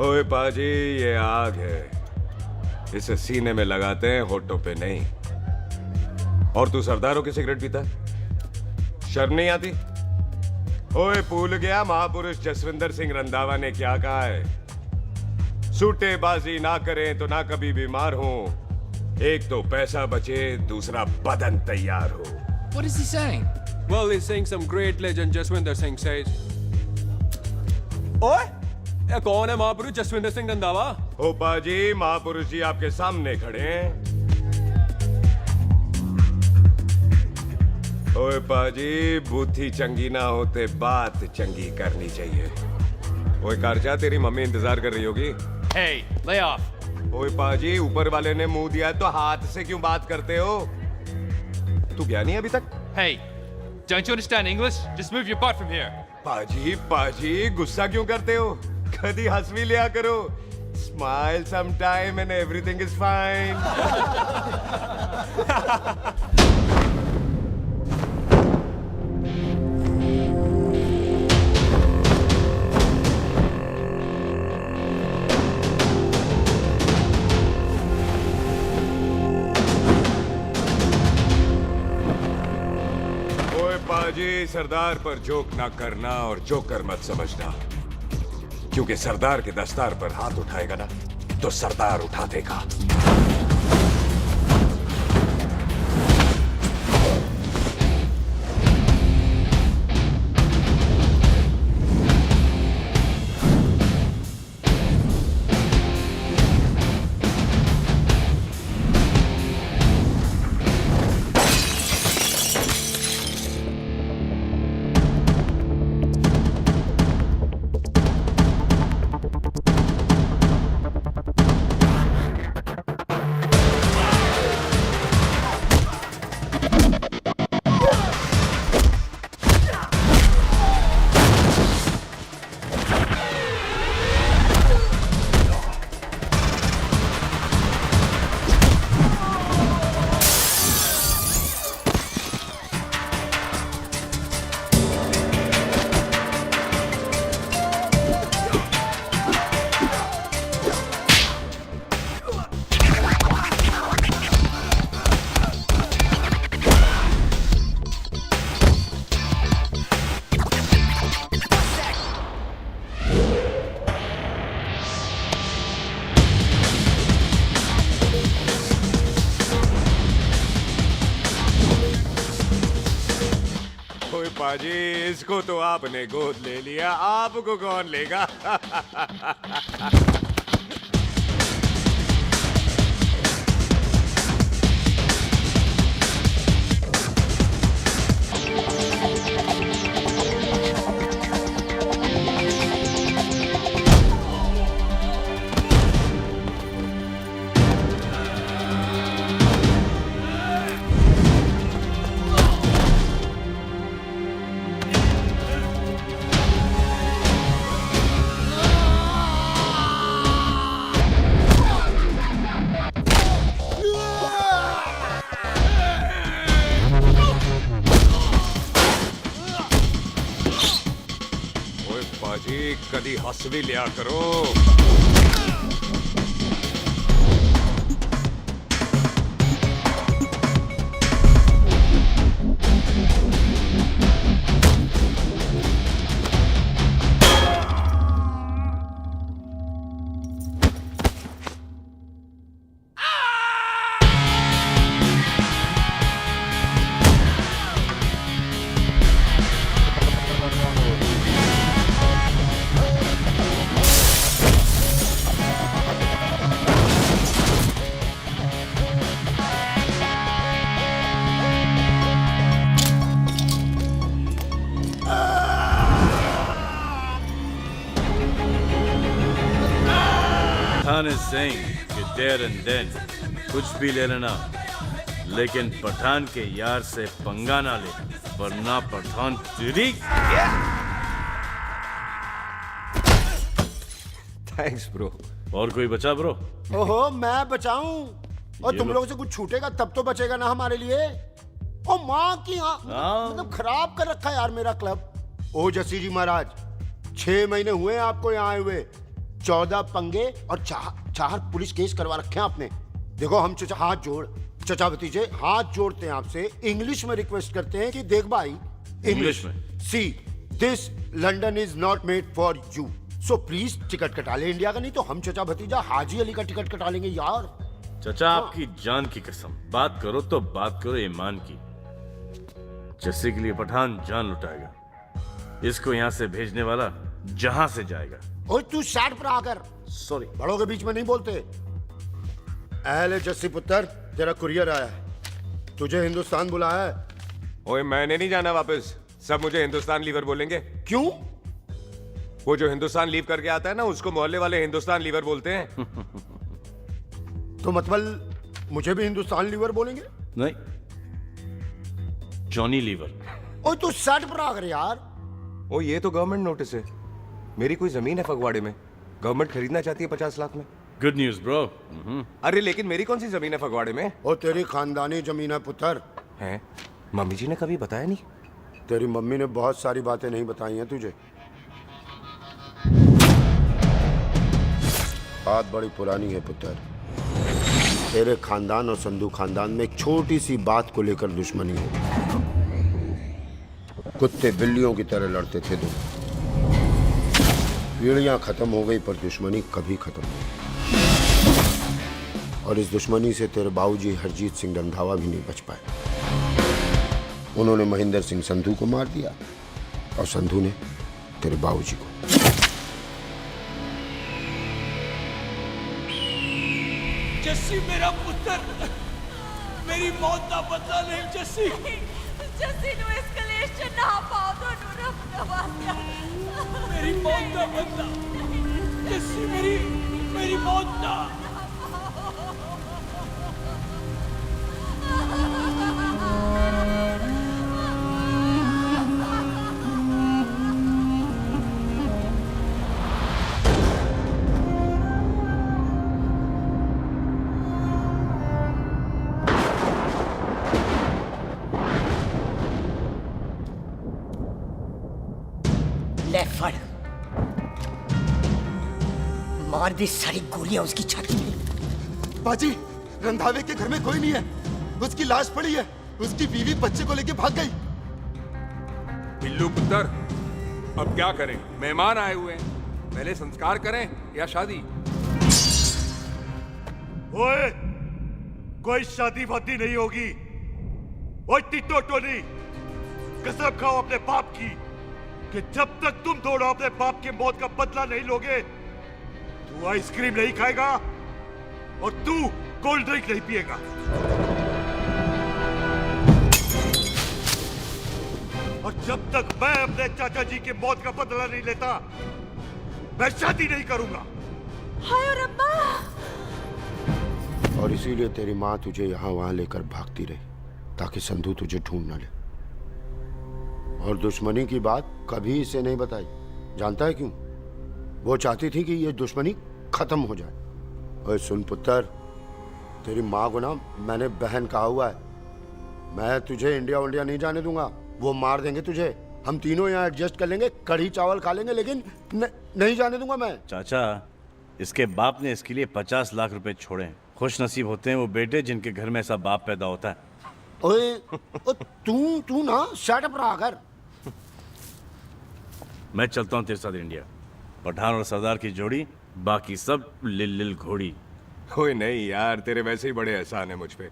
ओए पाजी, ये आग है, इसे सीने में लगाते हैं, होठों पे नहीं। और तू सरदारों की सिगरेट पीता है? शर्म नहीं आती? ओए भूल गया महापुरुष जसविंदर सिंह रंधावा ने क्या कहा है? सूटेबाजी ना करें तो ना कभी बीमार हो। एक तो पैसा बचे, दूसरा बदन तैयार हो। What is he saying? Well, he's saying some great legend Jaswinder Singh says. ओए, ये कौन है महापुरुष जसविंदर सिंह रंधावा? ओ पाजी, महापुरुष जी आपके सामने खड़े हैं। ओए पाजी, बुद्धि चंगी ना होते बात चंगी करनी चाहिए। ओए कारचा, तेरी मम्मी इंतजार कर रही होगी। Hey, lay off. ओए पाजी, ऊपर वाले ने मुंह दिया तो हाथ से क्यों बात करते हो? तू गया नहीं अभी तक? Hey, don't you understand English? Just move your butt from here. पाजी पाजी, गुस्सा क्यों करते हो? कभी हंस भी लिया करो। Smile sometime and everything is fine. पाजी, सरदार पर जोक ना करना और जोकर मत समझना, क्योंकि सरदार के दस्तार पर हाथ उठाएगा ना तो सरदार उठा देगा। पाजी, इसको तो आपने गोद ले लिया, आपको कौन लेगा? पाजी, कभी हंस भी लिया करो। पठान is saying कि there and then कुछ भी ले लेना, लेकिन पठान के यार से पंगा ना ले, वरना पठान तेरी। Thanks bro. और कोई बचा ब्रो? ओहो, मैं बचाऊं? और तुम लोगों से कुछ छूटेगा तब तो बचेगा ना हमारे लिए। ओ माँ की मतलब खराब कर रखा है यार मेरा क्लब। ओ जसी जी महाराज, 6 महीने हुए आपको यहाँ आए हुए, 14 पंगे और चार पुलिस केस करवा रखे हैं आपने। देखो हम चचा चचा भतीजे हाथ जोड़ते हैं आपसे, इंग्लिश में रिक्वेस्ट करते हैं कि देख भाई, इंग्लिश में? See this London is not made for you, so please ticket कटा ले इंडिया का, नहीं तो हम चचा भतीजा हाजी अली का टिकट कटा लेंगे यार। चचा आपकी जान की कसम, बात करो तो बात करो ईमान की। जस्सी के लिए पठान जान लुटाएगा, इसको यहाँ से भेजने वाला जहां से जाएगा। ओए तू साइड पर आकर, सॉरी, बड़ों के बीच में नहीं बोलते। अहले जस्सी पुत्र, तेरा कुरियर आया है, तुझे हिंदुस्तान बुलाया है। ओए मैंने नहीं जाना वापस, सब मुझे हिंदुस्तान लीवर बोलेंगे। क्यों? वो जो हिंदुस्तान लीव करके आता है ना, उसको मोहल्ले वाले हिंदुस्तान लीवर बोलते हैं। तो मतलब मुझे भी हिंदुस्तान लीवर बोलेंगे? नहीं, जॉनी लीवर। ओए तू साइड पर आकर यार। ओ ये तो गवर्नमेंट नोटिस है, मेरी कोई जमीन है फगवाड़े में, गवर्नमेंट खरीदना चाहती है 50 लाख में। Good news bro. अरे लेकिन मेरी कौन सी जमीन है फगवाड़े में? ओ तेरी खानदानी जमीन है पुत्र। हैं? मम्मी जी ने कभी बताया नहीं। तेरी मम्मी ने बहुत सारी बातें नहीं बताई हैं तुझे। बात बड़ी पुरानी है पुत्र, तेरे खानदान और संधू खानदान में एक छोटी सी बात को लेकर दुश्मनी हो। कुत्ते बिल्लियों की तरह लड़ते थे तुम, पीढ़ियां खत्म हो गई पर दुश्मनी कभी खत्म नहीं। और इस दुश्मनी से तेरे बाबूजी हरजीत सिंह रंधावा भी नहीं बच पाए। उन्होंने महेंद्र सिंह संधू को मार दिया और संधू ने तेरे बाबूजी को। जस्सी मेरा पुत्र, मेरी मौत का बदला नहीं जस्सी। जस्सी नु इस कलेश च ना पाओ दोनों रब नवाज़िया। मेरी मौत का बदला जस्सी, मेरी मौत का। ले फड़, मार दी सारी गोलियां उसकी छाती में। बाजी, रंधावे के घर में कोई नहीं है, उसकी लाश पड़ी है, उसकी बीवी बच्चे को लेके भाग गई। बिल्लू पुत्र, अब क्या करें? मेहमान आए हुए हैं, पहले संस्कार करें या शादी? ओए, कोई शादी वादी नहीं होगी। ओए टिट्टो टोनी, कसम खाओ अपने बाप की कि जब तक तुम दोनों अपने बाप की मौत का बदला नहीं लोगे, तू आइसक्रीम नहीं खाएगा और तू कोल्ड ड्रिंक नहीं पिएगा। और जब तक मैं अपने चाचा जी की मौत का बदला नहीं लेता, मैं शादी नहीं करूंगा। हाय रब्बा! और इसीलिए तेरी माँ तुझे यहाँ वहां लेकर भागती रही, ताकि संधू तुझे ढूंढ न ले। और दुश्मनी की बात कभी इसे नहीं बताई। जानता है क्यों? वो चाहती थी कि ये दुश्मनी खत्म हो जाए। और सुन पुत्र, तेरी माँ को ना मैंने बहन कहा हुआ है, मैं तुझे इंडिया नहीं जाने दूंगा। वो मार देंगे तुझे, हम तीनों यहाँ एडजस्ट कर लेंगे, कढ़ी चावल खा लेंगे, लेकिन नहीं जाने दूंगा मैं। चाचा, इसके बाप ने इसके लिए 50 लाख रुपए छोड़े हैं। खुश नसीब होते हैं वो बेटे जिनके घर में ऐसा बाप पैदा होता है। ओए, तू ना शट पर आकर। मैं चलता हूँ तेरे साथ इंडिया। पठान और सरदार की जोड़ी, बाकी सब लिल घोड़ी। ओए नहीं यार, तेरे वैसे ही बड़े एहसान है मुझ पे।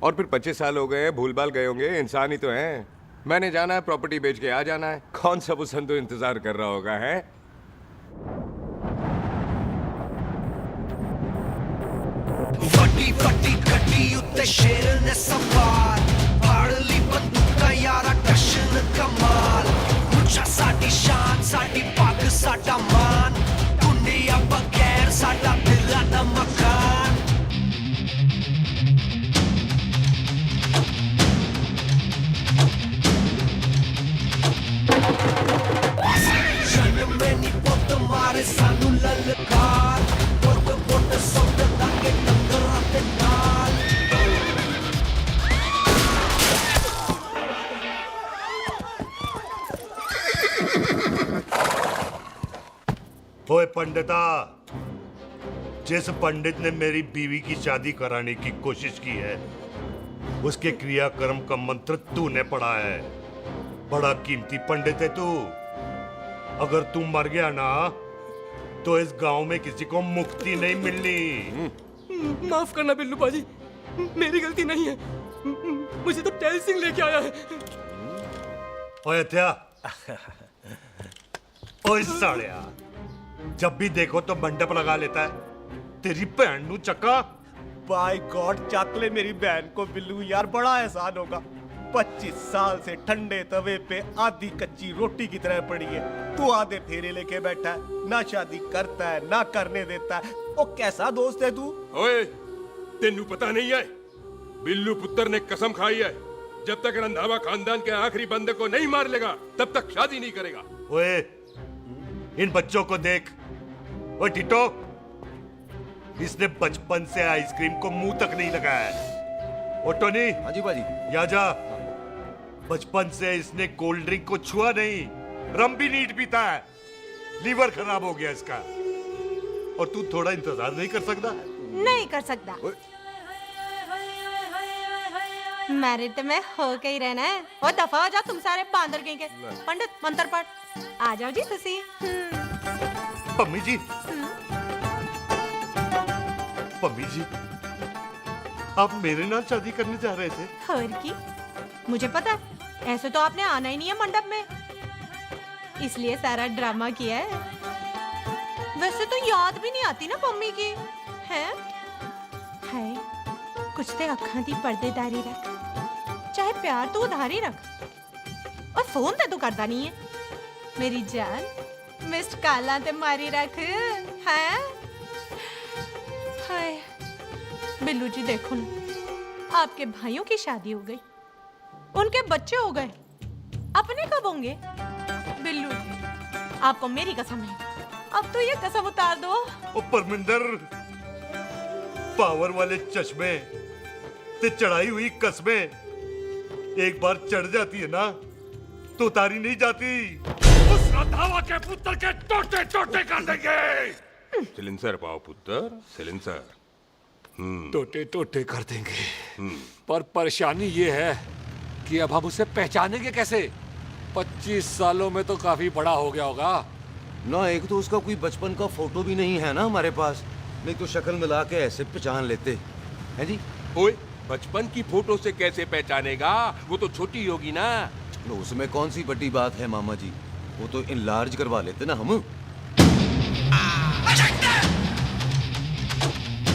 और फिर 25 साल हो गए हैं, भूल भाल गए होंगे, इंसान ही तो हैं। मैंने जाना है, प्रॉपर्टी बेच के आ जाना है। कौन सा वो संधू इंतजार कर रहा होगा है? वड्डी वड्डी गड्डी उत्ते शेर ने सवार, फाड़ ली बंदूका यारा टशन कमाल। मुझा साडी शान, साडी पग, साडा मान, दुनिया बगैर साडा दिला दा मकान। जन्म में नी पुत मारे सानू ललकार, पुत पुत सुट ताके टंगरा ते नाल। ओए पंडिता, जिस पंडित ने मेरी बीवी की शादी कराने की कोशिश की है उसके क्रियाकर्म का मंत्र तूने पढ़ा है। बड़ा कीमती पंडित है तू। अगर तू मर गया ना तो इस गांव में किसी को मुक्ति नहीं मिलनी। माफ करना बिल्लू बाजी, मेरी गलती नहीं है। मुझे तो टेल सिंह लेके आया है। ओए हत्या, ओए सालिया, जब भी देखो तो मंडप लगा लेता है। तेरी भैन नू चक्का। बाय गॉड, चक ले मेरी बहन को बिल्लू यार, बड़ा एहसान होगा। 25 साल से ठंडे तवे पे आधी कच्ची रोटी की तरह पड़ी है। तू आधे फेरे लेके बैठा है, ना शादी करता है ना करने देता है। ओ कैसा दोस्त है तू? ओए, तेनू पता नहीं है, बिल्लू पुत्र ने कसम खाई है जब तक रंधावा खानदान के आखिरी बंदे को नहीं मार लेगा तब तक शादी नहीं करेगा। ओए, इन बच्चों को देख। ओए टिटो, इसने बचपन से आइसक्रीम को मुंह तक नहीं लगाया है। ओ टोनी। हाँ जी बाजी। या जा। बचपन से इसने कोल्ड ड्रिंक को छुआ नहीं, रम भी नीट पीता है। लीवर खराब हो गया इसका। और तू थोड़ा इंतजार नहीं कर सकता? नहीं कर सकता। मैरिड में हो के ही रहना है। और दफा हो जाओ तुम सारे बांदर कहीं के। पंडित मंत्र पढ़। आ जाओ जी तुसी। पम्मी जी, पम्मी जी, आप मेरे नाल शादी करने जा रहे थे? और की मुझे पता है, ऐसे तो आपने आना ही नहीं है मंडप में, इसलिए सारा ड्रामा किया है। वैसे तो याद भी नहीं आती ना मम्मी की है। कुछ ते अखां दी पर्देदारी रख, चाहे प्यार तो उधारी रख, और फोन ते तू करता नहीं है। मेरी जान मिस्ड काला ते मारी रख है। हाय बिल्लू जी, देखो ना, आपके भाइयों की शादी हो गई, उनके बच्चे हो गए, अपने कब होंगे? बिल्लू जी, आपको मेरी कसम है, अब तो ये कसम उतार दो। ओ परमिंदर, पावर वाले चश्मे ते चढ़ाई हुई कस्में एक बार चढ़ जाती है ना तो उतारी नहीं जाती। उस रंधावा के पुत्र के टोटे टोटे कर देंगे। सिलेंसर पाओ पुत्र, सिलेंसर। टोटे टोटे कर देंगे। पर परेशानी ये है कि अब हम उसे पहचानेंगे कैसे? 25 सालों में तो काफी बड़ा हो गया होगा ना। एक तो उसका कोई बचपन का फोटो भी नहीं है ना हमारे पास, नहीं तो शक्ल मिला के ऐसे पहचान लेते हैं जी। ओए, बचपन की फोटो से कैसे पहचानेगा? वो तो छोटी होगी ना। तो उसमें कौन सी बड़ी बात है मामा जी, वो तो इनलार्ज करवा लेते ना हम।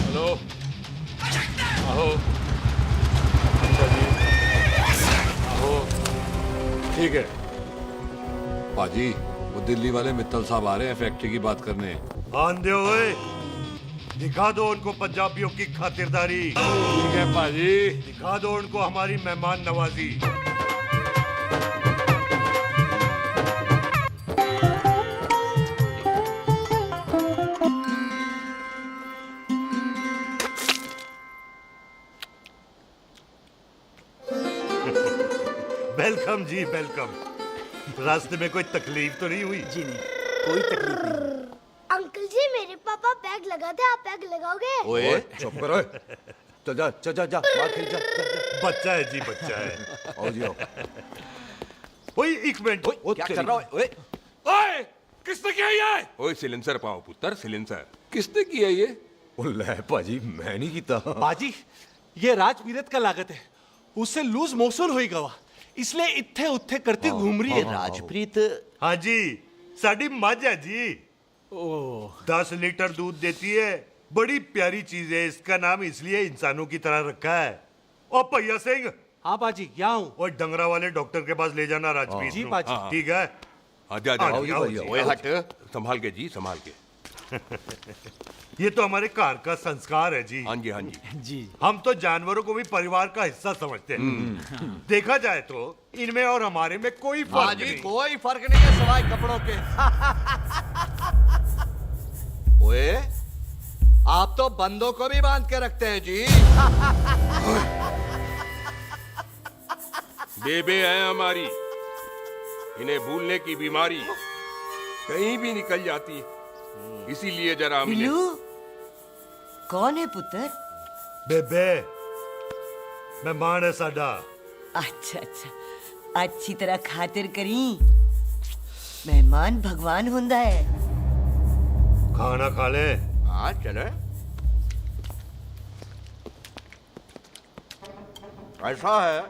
हेलो, आओ। अच्छा जी, आओ। ठीक है पाजी, वो दिल्ली वाले मित्तल साहब आ रहे हैं फैक्ट्री की बात करने। आंधे ओए, दिखा दो उनको पंजाबियों की खातिरदारी। ठीक है पाजी। दिखा दो उनको हमारी मेहमान नवाजी। वेलकम जी, वेलकम। रास्ते में कोई तकलीफ तो नहीं हुई? जी नहीं, कोई तकलीफ नहीं। अंकल जी, मेरे पापा पैग लगाते, आप पैग लगाओगे? ओए चुप करो। चल जा चल जा जा, बाहर खेल जा, जा, जा। बच्चा है जी, बच्चा है। आओ जी आओ। ओए एक मिनट, क्या कर रहा है? ओए ओए, किसने किया ये? ओए सिलेंसर पाओ पुत्र, सिलेंसर। किसने किया ये? ले पाजी, मैं नहीं कीता। बाजी, ये राजवीरत का लागत है, उससे लूज मोशन होएगा वा, इसलिए इत्थे उत्थे करती घूम रही है। राजप्रीत। हाँ जी, साड़ी मझ है जी। 10 लीटर दूध देती है, बड़ी प्यारी चीज है। इसका नाम इसलिए इंसानों की तरह रखा है। और भैया सिंह। हाँ बाजी, यहाँ हूँ। और डंगरा वाले डॉक्टर के पास ले जाना राजपीत जी को। बाजी। ठीक है। आजा आजा। ओए हट, संभाल के जी, संभाल के। ये तो हमारे घर का संस्कार है जी। हाँ जी, हाँ जी। जी, हम तो जानवरों को भी परिवार का हिस्सा समझते हैं। देखा जाए तो इनमें और हमारे में कोई फर्क नहीं। कोई फर्क नहीं है सिवाय कपड़ों के। ओए, आप तो बंदों को भी बांध के रखते हैं जी। बेबे है हमारी, इन्हें भूलने की बीमारी कहीं भी निकल जाती है, इसीलिए जरा हमने। कौन है पुत्र? बेबे मेहमान है साडा। अच्छा अच्छा, अच्छी तरह खातिर करी। मेहमान भगवान हुंदा है। खाना खा ले। हाँ चले। ऐसा है,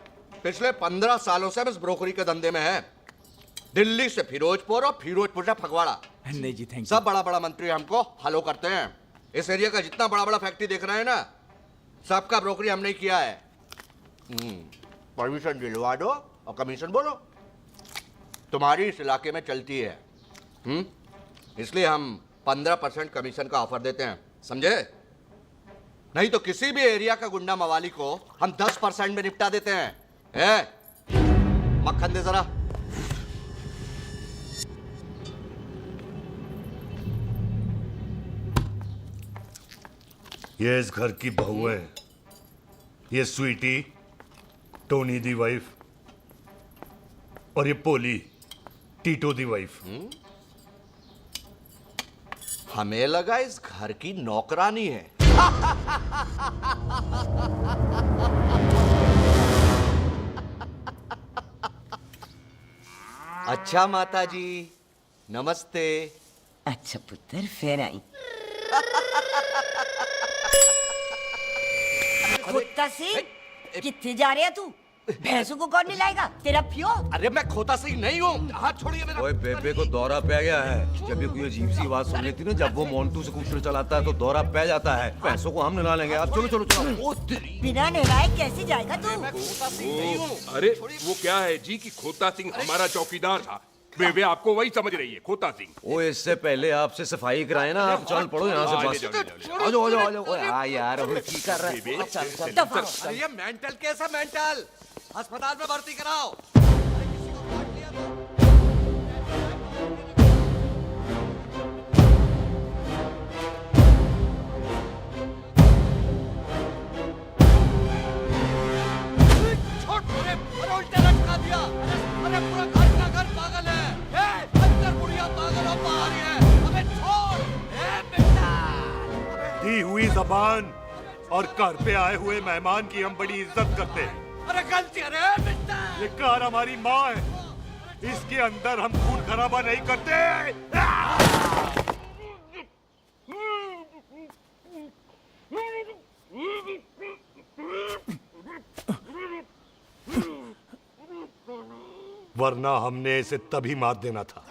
पिछले 15 सालों से हम इस ब्रोकरी के धंधे में हैं। दिल्ली से फिरोजपुर और फिरोजपुर से फगवाड़ा। नहीं जी, थैंक सब बड़ा बड़ा मंत्री हमको फॉलो करते हैं। इस एरिया का जितना बड़ा बड़ा फैक्ट्री देख रहे हैं ना, सबका ब्रोकरी हमने ही किया है। परमिशन दिलवा दो और कमीशन बोलो। तुम्हारी इस इलाके में चलती है। इसलिए हम 15% कमीशन का ऑफर देते हैं, समझे? नहीं तो किसी भी एरिया का गुंडा मवाली को हम 10% में निपटा देते हैं। मक्खन दे जरा। ये इस घर की बहू है। ये स्वीटी, टोनी दी वाइफ, और ये पोली, टीटो दी वाइफ। हमें लगा इस घर की नौकरानी है। अच्छा माता जी, नमस्ते। अच्छा पुत्र, फिर आई। कुत्ता सिंह, कितने जा रहे है तू? भैंसों को कौन लाएगा? तेरा पियो? अरे मैं खोता सिंह नहीं हूँ। हाथ छोड़िए मेरा। ओए बेबे को दौरा पै गया है। जब भी कोई अजीब सी आवाज सुन लेती ना, जब वो मोन्टू स्कूटर चलाता है तो दौरा पै जाता है। पैसों को हम निकाल लेंगे। आप चलो चलो चलो। बिना नहलाए कैसे जाएगा तू? खोता सिंह नहीं हूँ। अरे वो क्या है जी कि खोता सिंह हमारा चौकीदार था। बेबे आपको वही समझ रही है, खोता सिंह। ओ इससे पहले आपसे सफाई कराए ना, आप चल पड़ो यहाँ से बस। आ जाओ आ जाओ आ जाओ। ओए आ यार, अब की कर रहा है? चल चल। अरे ये मेंटल केस है, मेंटल। अस्पताल में भर्ती कराओ। उल्टे लटका दिया। अरे पूरा घर का घर पागल है। अंदर बुढ़िया पागल और बाहर है। अबे छोड़। बेटा। दी हुई जबान और घर पे आए हुए मेहमान की हम बड़ी इज्जत करते हैं। अरे गलती है रे बेटा। ये कार हमारी माँ है। इसके अंदर हम खून खराबा नहीं करते। वरना हमने इसे तभी मार देना था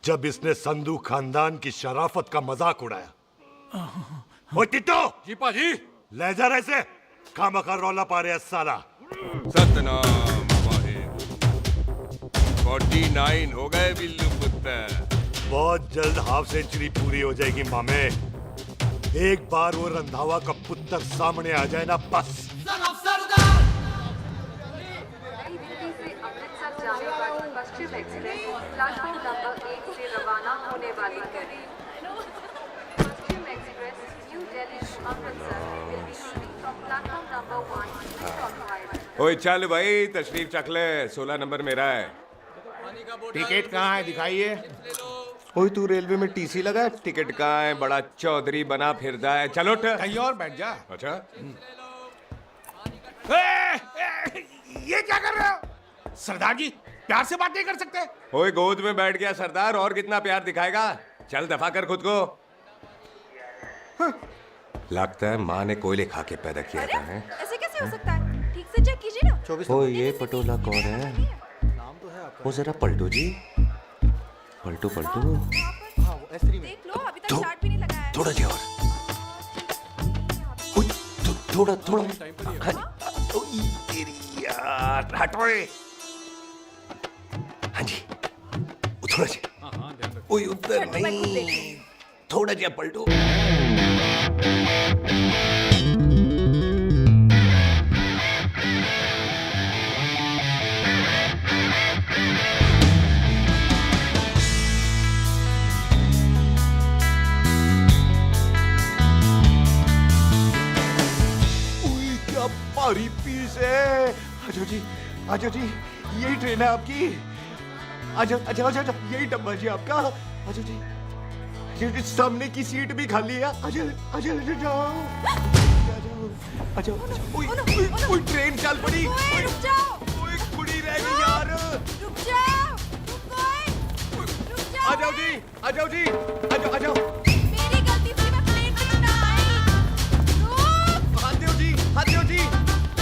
जब इसने संधू खानदान की शराफत का मजाक उड़ाया। ओ टिट्टो जी पाजी। ले जा रहे से, खामखा रौला पा रहे साला। सतनाम वाहे। 49 हो गए बिल्लू पुत्र। बहुत जल्द हाफ सेंचुरी पूरी हो जाएगी मामे। एक बार वो रंधावा का पुत्र सामने आ जाए ना, बस। पश्चिम एक्सप्रेस प्लेटफॉर्म नंबर 1 से रवाना होने वाली है। Paschim express New Delhi to Amritsar will be leaving from platform number 1 switch ओए चल भाई, तशरीफ चख ले। 16 नंबर मेरा है। टिकट कहाँ है? दिखाइए। ओए तू रेलवे में टीसी लगा, टिकट कहाँ है? बड़ा चौधरी बना फिरदा है। चलो उठ। कहीं और बैठ जा। अच्छा ये क्या कर रहे हो? सरदार जी, प्यार से बात नहीं कर सकते? ओए गोद में बैठ गया सरदार, और कितना प्यार दिखाएगा? चल दफा कर खुद को। लगता है माँ ने कोयले खा के पैदा किया था। हैं? ऐसे कैसे हो सकता है? ठीक से चेक कीजिए ना। ओ ये पटोला कौन है? वो जरा पलटू जी, पलटू पलटू। देख लो, अभी तक चार्ट भी नहीं लगा है। थोड़ा जी और। थोड़ा थोड़ा। तेरी यार हटो। हाँ जी, थोड़ा जी। ओए उधर नहीं, थोड़ा जी पलटो। क्या भारी पीस है। आजो जी, यही ट्रेन है आपकी। आजो, यही डब्बा जी आपका। आजो जी। सामने की सीट भी खाली है। आजा आजा जाओ, आ जाओ। ओए ट्रेन चल पड़ी। रुक जाओ, ओए कुड़ी रह गई यार। रुक जाओ, रुक जाओ। आ जाओ जी, आ जाओ जी, आ जाओ, आ जाओ। मेरी गलती थी, मैं प्लेन में ना आई। रुक, हाथ दो जी, हाथ दो जी,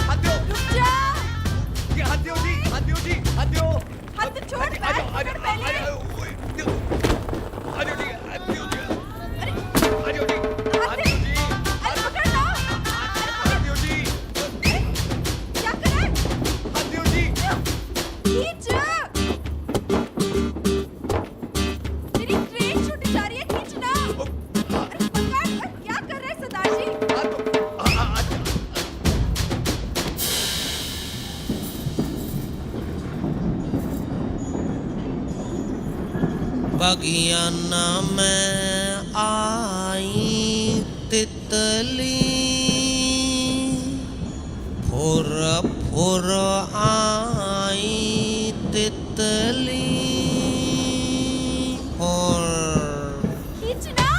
हाथ दो। रुक जाओ। ये हाथ दो जी, हाथ दो जी, हाथ दो। हाथ तो छोड़, आ जाओ, आ जाओ, आ जाओ, पहले। आ जाओ जी, आ जाओ जी, आ जाओ जी, हाथ दो जी, अरे पकड़ लो। हाथ दो जी, क्या करे? हाथ दो जी। खींच। मेरी ट्रेन छूट जा रही है, खींचना। अरे पकड़, क्या कर रहे हैं सरदार जी? बगियाना में आई तितली, फुर फुर आई तितली, और खींचना।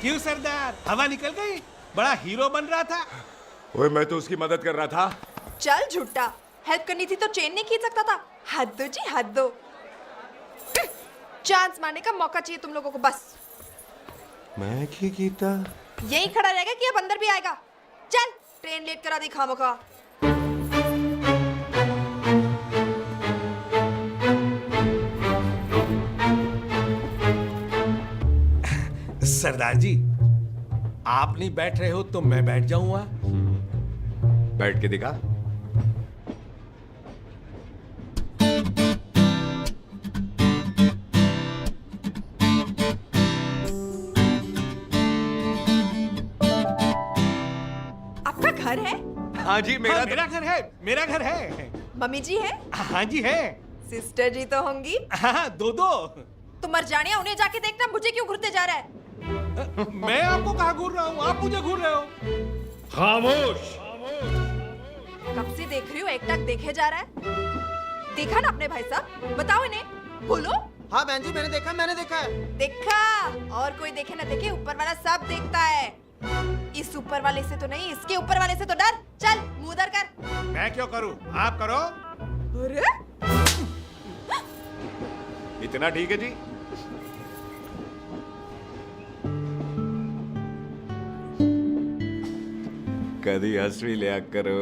क्यों सरदार, हवा निकल गई? बड़ा हीरो बन रहा था। ओए मैं तो उसकी मदद कर रहा था। चल झूठा, हेल्प करनी थी तो चेन नहीं खींच सकता था। हद दो जी, हद दो। चांस मारने का मौका चाहिए तुम लोगों को बस। मैं क्या कीता? यही खड़ा रहेगा कि अब अंदर भी आएगा? चल, ट्रेन लेट करा दी खामोखा। सरदार जी, आप नहीं बैठ रहे हो तो मैं बैठ जाऊंगा। बैठ के दिखा। आपका घर है? हाँ जी, मेरा घर है, मेरा घर है। मम्मी जी है? हाँ जी है। सिस्टर जी तो होंगी? हाँ, दो। तुम मर जाने, उन्हें जाके देखना मुझे क्यों घूरते जा रहा है। मैं आपको कहाँ घूर रहा हूँ, आप मुझे घूर रहे हो। खामोश। कब से देख रही हूँ, एकटक देखे जा रहा है। देखा ना अपने भाई साहब, बताओ इन्हें, बोलो। हाँ बहन जी, मैंने देखा है। देखा, और कोई देखे ना देखे, ऊपर वाला सब देखता है। इस ऊपर वाले से तो नहीं, इसके ऊपर वाले से तो डर। चल, मुंह उधर कर। मैं क्यों करूँ, आप करो। अरे इतना ठीक है जी। कभी हंस भी लिया करो।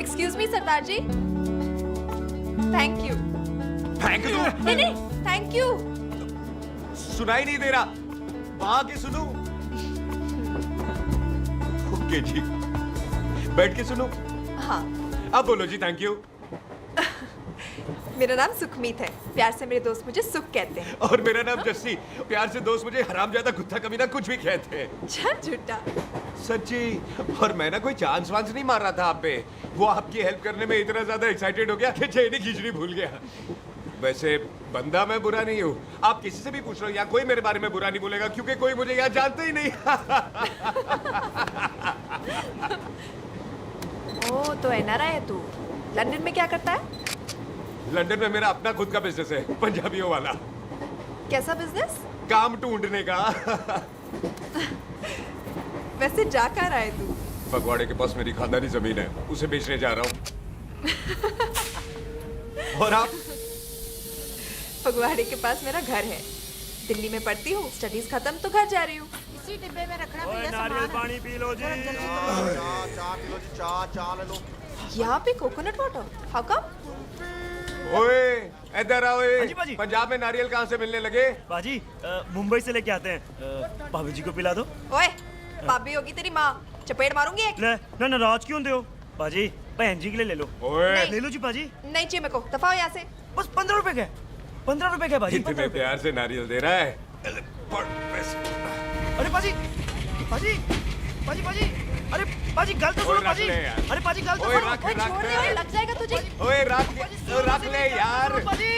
Excuse me Sardar ji. Thank you. Thank you? नहीं नहीं, थैंक यू। सुनाई नहीं दे रहा, वहां के सुनू। ओके जी, बैठ के सुनो। हाँ। अब बोलो जी थैंक यू। मेरा नाम सुखमीत है, प्यार से मेरे दोस्त मुझे सुख कहते हैं। और मेरा नाम जस्सी, प्यार से दोस्त मुझे हरामजादा, कुत्ता, कमीना कुछ भी कहते हैं। चल झूठा। सच्ची। और मैं ना कोई चांस वांस नहीं मार रहा था आप पे, वो आपकी हेल्प करने में इतना ज्यादा एक्साइटेड हो गया कि चेनी खींचनी भूल गया। वैसे बंदा मैं बुरा नहीं हूँ, आप किसी से भी पूछ लो, यहाँ कोई मेरे बारे में बुरा नहीं बोलेगा क्योंकि कोई मुझे यहाँ जानते ही नहीं। ओ तो एनआरआई है तू। लंदन में क्या करता है? लंदन में मेरा अपना खुद का बिजनेस है, पंजाबियों वाला। कैसा बिजनेस? काम ढूंढने का। वैसे जा कहाँ रहा है तू? फगवाड़े के पास मेरी खानदानी जमीन है, उसे बेचने जा रहा हूँ। और आप? फगवाड़े के पास मेरा घर है, दिल्ली में पढ़ती हूँ, स्टडीज खत्म तो घर जा रही हूँ। इसी डिब्बे में रखना ओए, भैया नारियल सामान। पानी पी लो जी। चाय ले लो। यहाँ पे कोकोनट वाटर? How come? ओए, इधर आओ ये। हाँ जी, बाजी। पंजाब में नारियल कहाँ से मिलने लगे? बाजी मुंबई से लेके आते हैं। भाभी जी को पिला दो। ओए, भाभी होगी तेरी माँ, चपेट मारूंगी एक। ले ना नाराज क्यों हो बाजी? बहन जी के लिए ले लो। ओए ले लो जी बाजी। नहीं चाहिए मेरे को, दफा हो यहाँ से। बस 15 रुपए के। 15 रुपए के बाजी। इतने प्यार से नारियल दे रहा है। अरे बाजी बाजी बाजी बाजी अरे बाजी गलत सुनो बाजी। अरे बाजी गलत ओए रख ओए, छोड़ दे, ओए, लग जाएगा तुझे। ओए रख ले यार। बाजी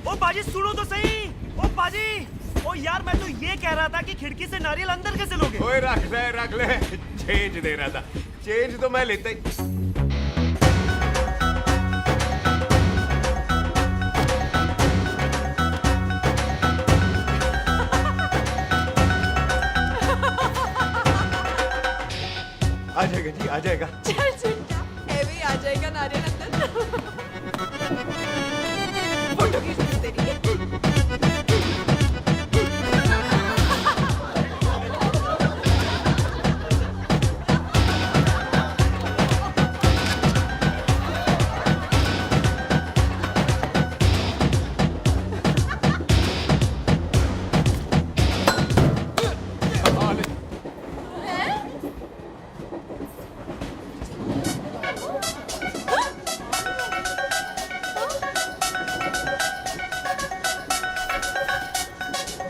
ओ बाजी सुनो तो सही। ओ बाजी ओ यार मैं तो ये कह रहा था कि खिड़की से नारियल अंदर कैसे लोगे? ओए रख ले। चेंज दे रहा था। चेंज तो मैं लेता ही। आ जाएगा जी, आ जाएगा। चल चिंटा, हैवी आ जाएगा नारियल अंदर। फोटो खींच ली तेरी।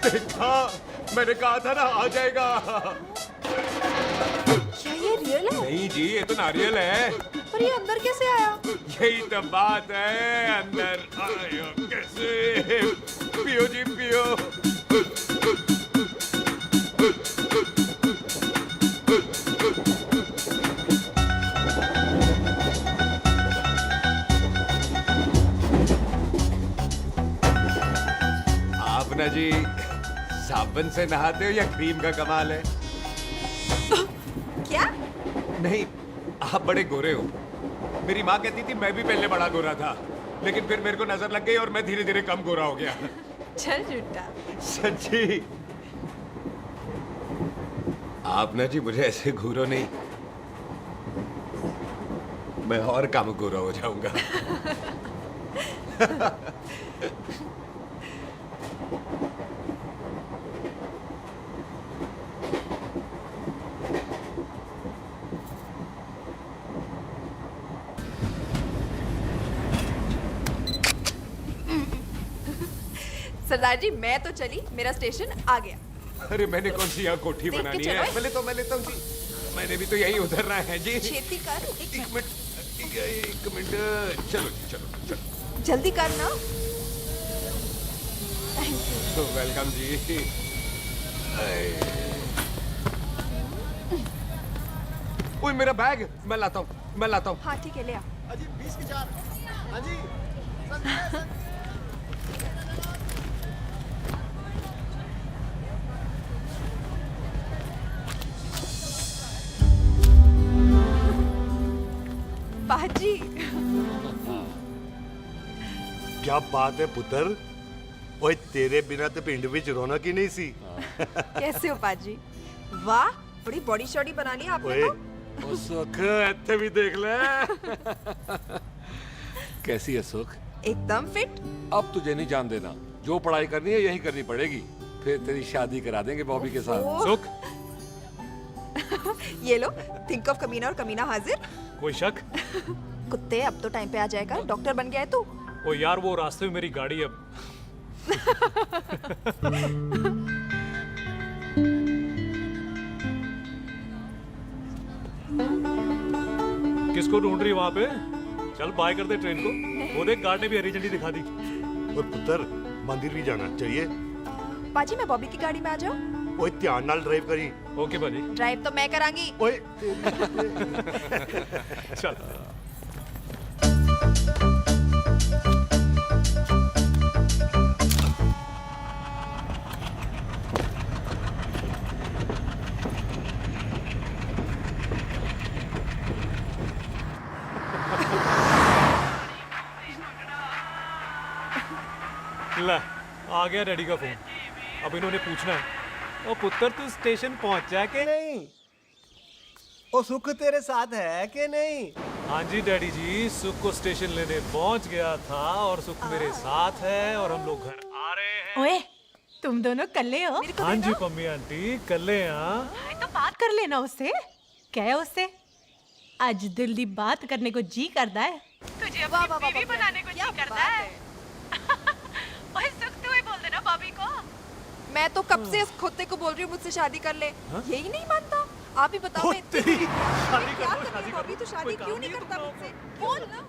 देखा, मैंने कहा था ना आ जाएगा। क्या ये रियल है? नहीं जी, ये तो नारियल है। और ये अंदर कैसे आया? यही तो बात है, अंदर आया कैसे? पियो जी पियो। आप ना जी साबुन से नहाते हो या क्रीम का कमाल है? क्या? नहीं, आप बड़े गोरे हो। मेरी माँ कहती थी मैं भी पहले बड़ा गोरा था, लेकिन फिर मेरे को नजर लग गई और मैं धीरे धीरे कम गोरा हो गया। चल झूठा। सच्ची। आप ना जी मुझे ऐसे घूरो नहीं, मैं और कम गोरा हो जाऊंगा। सरदार जी मैं तो चली, मेरा स्टेशन आ गया। अरे मैंने कौन सी यहाँ कोठी देख के बनानी चलो। है? मैं लेता हूँ जी। मैंने भी तो यही उतरना है जी। छेती कर। एक मिनट। चलो चलो। जल्दी कर ना। वेलकम जी। ओए मेरा बैग मैं लाता हूँ। हाँ ठीक है, ले आ। अजी 20 के 4। हाँ जी। बाजी। क्या बात है पुत्र? ओए तेरे बिना तो पिंड विच रौनक ही नहीं सी। कैसे हो बाजी? वाह, बड़ी बॉडी शॉडी बना ली आपने तो। ओ सुख, इत्थे भी देख ले। कैसी है सुख? एकदम फिट। अब तुझे नहीं जान देना, जो पढ़ाई करनी है यही करनी पड़ेगी। फिर तेरी शादी करा देंगे बॉबी के साथ। सुख, ये लो, थिंक ऑफ कमीना और कमीना हाजिर। कोई शक? कुत्ते अब तो टाइम पे आ जाएगा, डॉक्टर बन गया है तू। ओ यार वो रास्ते में मेरी गाड़ी अब। किसको ढूंढ रही वहां पे? चल बाय कर दे ट्रेन को। वो देख गार्ड ने भी हरी झंडी दिखा दी। और पुत्र मंदिर भी जाना चाहिए। बाजी मैं बॉबी की गाड़ी में आ जाऊं? ओए ध्यान नाल ड्राइव करी। ओके बाजी। ड्राइव तो मैं करांगी। ओए चल। ला आ गया डैडी का फोन। अब इन्होंने पूछना है, ओ पुत्र तू स्टेशन पहुंचा के नहीं? ओ सुख तेरे साथ है कि नहीं? हाँ जी डैडी जी, सुख को स्टेशन लेने पहुंच गया था और सुख मेरे साथ है और हम लोग घर आ रहे हैं। ओए, तुम दोनों कल्ले हो? हाँ जी पम्मी आंटी, कल्ले हाँ। तो बात कर लेना उससे। क्या है उससे? आज दिल दी बात करने को जी करता है। तुझे अपनी बीवी बनाने को जी करता है। ओए सुख, तू ही बोल देना भाभी को। मैं तो कब से इस खोते को बोल रही हूँ मुझसे शादी कर ले, यही नहीं मानता। आप ही बताओ मैं शादी कर लो, शादी कर अभी तो शादी क्यों नहीं करता मुझसे? बोल ना।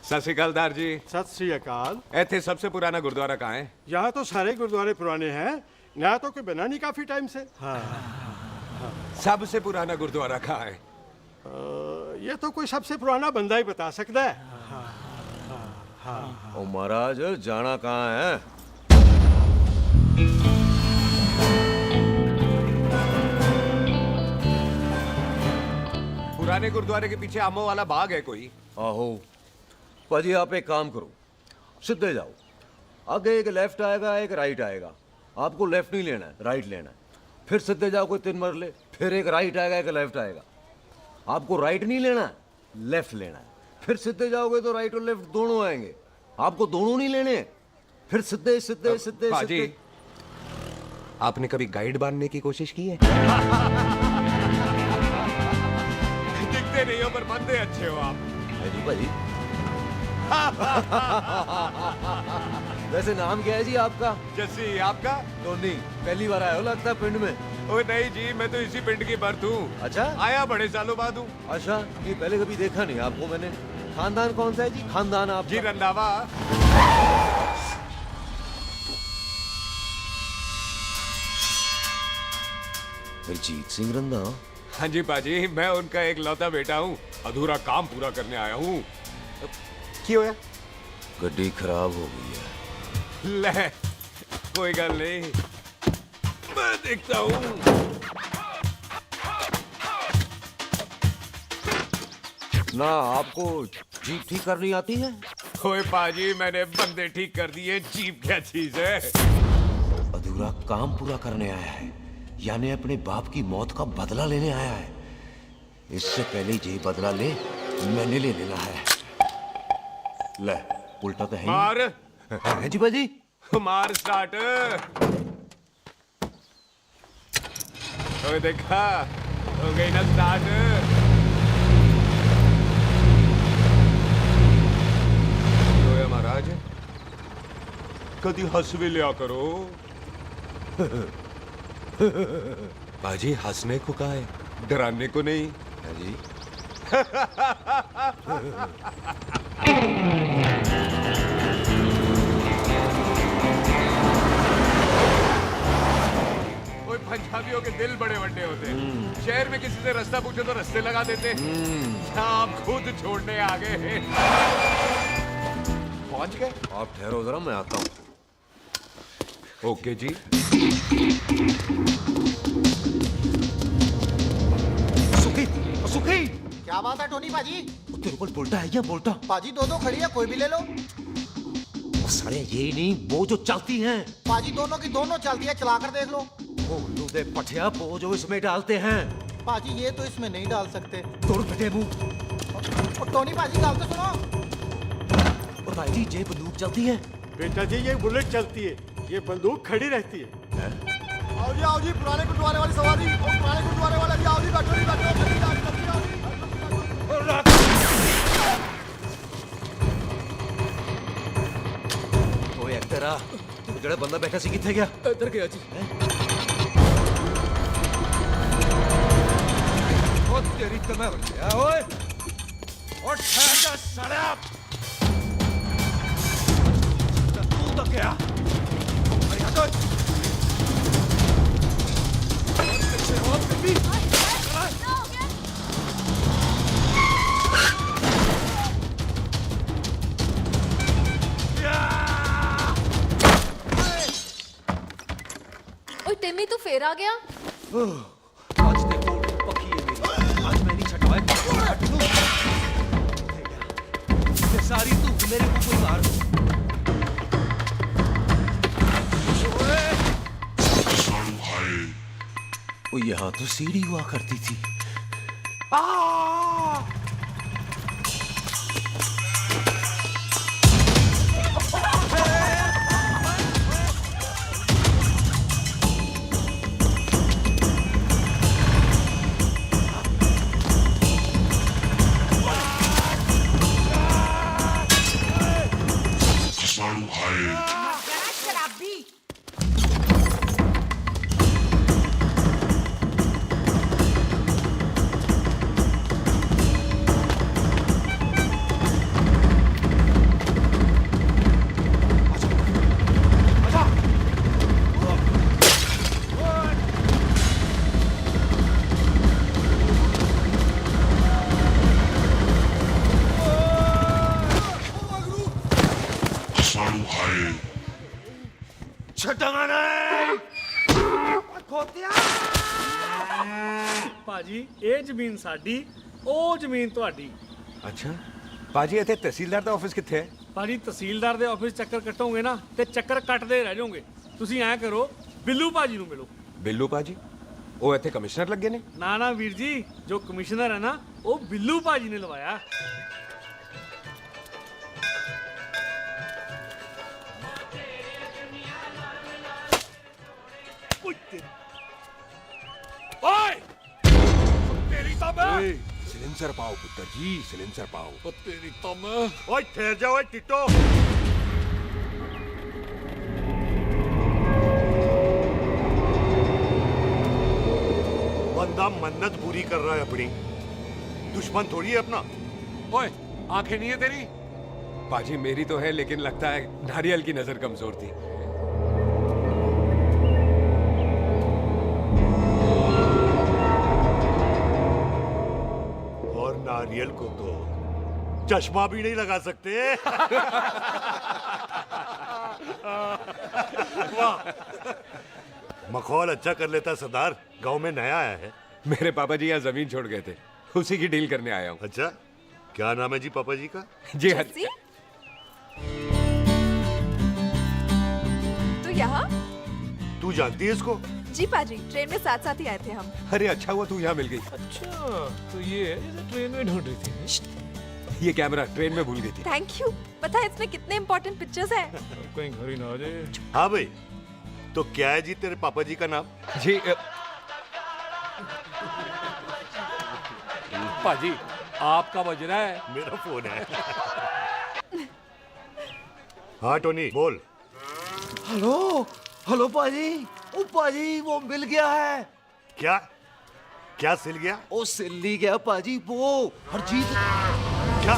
सत श्री अकाल दार जी। सत श्री अकाल। ਇੱਥੇ सबसे पुराना गुरुद्वारा कहाँ है? यहाँ तो सारे गुरुद्वारे पुराने हैं, नया तो कोई बना नहीं काफी टाइम से। हाँ। सबसे पुराना गुरुद्वारा कहाँ है? ये तो कोई सबसे पुराना बंदा ही बता सकता है। ओ महाराज जाना कहाँ है? पुराने गुरुद्वारे के पीछे आमों वाला बाग है कोई? आहो पाजी, आप एक काम करो, सीधे जाओ। आगे एक लेफ्ट आएगा, एक राइट आएगा। आपको लेफ्ट नहीं लेना है, राइट लेना है। फिर सीधे जाओ कोई 3 मरले, फिर एक राइट आएगा, एक लेफ्ट आएगा। आपको राइट नहीं लेना है, लेफ्ट लेना है। फिर सीधे जाओगे तो राइट और लेफ्ट दोनों आएंगे। आपको दोनों नहीं लेने, फिर सीधे सीधे सीधे पाजी, सीधे। आपने कभी गाइड बांधने की कोशिश की है? दिखते नहीं हो पर बंदे अच्छे हो आप। जी भाई। वैसे नाम क्या है जी आपका? जस्सी, आपका? टोनी। पहली बार आए हो लगता है पिंड में। ओए नहीं जी, मैं तो इसी पिंड की बर्थ हूँ। अच्छा, आया बड़े सालों बाद हूँ। अच्छा, ये पहले कभी देखा नहीं आपको मैंने। खानदान कौन सा है जी? खानदान आप? जी रंधावा। जीत सिंह रंधावा? हाँ जी पाजी, मैं उनका एक लौता बेटा हूँ। अधूरा काम पूरा करने आया हूँ। क्यों है? गड्डी खराब हो गई है। ले, कोई गल नहीं, मैं देखता हूँ। ना आपको जीप ठीक करनी आती है? ओए पाजी, मैंने बंदे ठीक कर दिए, जीप क्या चीज है? अधूरा काम पूरा करने आया है, यानी अपने बाप की मौत का बदला लेने आया है। इससे पहले ये बदला ले, मैंने ले लेना है। ले, उल्टा तो है ही। मार। है जी बाजी। मार स्टार्ट। ओए देखा, हो गई ना स्टार्ट। लोया महाराज, कभी हंस भी लिया करो। बाजी, हंसने को कहा है, डराने को नहीं। है जी। कोई पंजाबियों के दिल बड़े बड़े होते हैं। शहर में किसी से रास्ता पूछो तो रास्ते लगा देते। आप खुद छोड़ने आ गए। पहुंच गए? आप ठहरो जरा, मैं आता हूँ। ओके जी। सुखी, सुखी। क्या बात है टोनी पाजी? तेरे को बोलता है या बोलता? पाजी दो खड़ी है, कोई भी ले लो। सारे यही नहीं, वो जो चलती हैं। पाजी दोनों की दोनों चलती है, चला कर देख लो। बोलू दे पठिया, वो जो इसमें डालते हैं। पाजी ये तो इसमें नहीं डाल सकते। तोड़ फटे मुंह। टोनी पाजी गाल तो सुनो। और भाई जी, ये बंदूक चलती है? बेटा जी, ये बुलेट चलती है, ये बंदूक खड़ी रहती है। आओ जी, पुराने गुरुद्वारे वाली सवारी। पुराने गुरुद्वारे वाला जी, आओ जी, बैठो जी, बैठो। ओए तेरा जड़ा बंदा बैठा सी किथे गया? इधर गया जी। ओ तेरी तमा गया ओए। और ठहर जा साला। तू तो क्या? अरे हटो। पीछे हो बेबी। ओए टिम्मी तू फिर आ गया आज ते कोट पक्की है मेरी आज मैं नहीं छटवाए ये सारी तू मेरे ऊपर मार ओ यहाँ तो सीढ़ी हुआ करती थी शराबी ਭਾਜੀ ਇਹ ਜ਼ਮੀਨ ਸਾਡੀ ਉਹ ਜ਼ਮੀਨ ਤੁਹਾਡੀ ਅੱਛਾ ਬਾਜੀ ਇੱਥੇ ਤਹਿਸੀਲਦਾਰ ਦਾ ਆਫਿਸ ਕਿੱਥੇ ਹੈ ਭਾਜੀ ਤਹਿਸੀਲਦਾਰ ਦੇ ਆਫਿਸ ਚੱਕਰ ਕੱਟੋਗੇ ਨਾ ਤੇ ਚੱਕਰ ਕੱਟਦੇ ਰਹਿ ਜਾਓਗੇ ਤੁਸੀਂ ਐਂ ਕਰੋ ਬਿੱਲੂ ਭਾਜੀ ਨੂੰ ਮਿਲੋ ਬਿੱਲੂ ਬਾਜੀ ਉਹ ਇੱਥੇ ਕਮਿਸ਼ਨਰ ਲੱਗੇ ਨੇ ਨਾ ਨਾ ਵੀਰ ਜੀ ਜੋ ਕਮਿਸ਼ਨਰ ਹੈ ਨਾ ਉਹ ਬਿੱਲੂ ਭਾਜੀ ਨੇ ਲਵਾਇਆ ओए तेरी तो मैं सिलेंसर पाओ पुत्र जी सिलेंसर पाओ ओ तेरी तो मैं ओए ठहर जा ओए टिट्टो बंदा मन्नत पूरी कर रहा है अपनी दुश्मन थोड़ी है अपना ओए आंखें नहीं है तेरी बाजी मेरी तो है लेकिन लगता है नारियल की नजर कमजोर थी और नारियल को तो चश्मा भी नहीं लगा सकते वाह मखौल अच्छा कर लेता सरदार गांव में नया आया है मेरे पापा जी यहाँ जमीन छोड़ गए थे उसी की डील करने आया हूँ अच्छा क्या नाम है जी पापा जी का जी तो यहाँ तू जानती है इसको जी पाजी ट्रेन में साथ साथ ही आए थे हम अरे अच्छा हुआ तू यहाँ मिल गई अच्छा तो ये है जैसे ट्रेन में ढूंढ रही थी ये कैमरा ट्रेन में भूल गई थी थैंक यू पता है इसमें कितने इम्पोर्टेंट पिक्चर्स हैं कहीं घर ही ना आ जाए हाँ भाई तो क्या है जी तेरे पापा जी का नाम जी पाजी आपका बज रहा है मेरा फोन है हाँ टोनी बोल हेलो हेलो पाजी ओ पाजी वो मिल गया है क्या क्या सिल गया ओ सिल्ली गया पाजी वो हरजीत क्या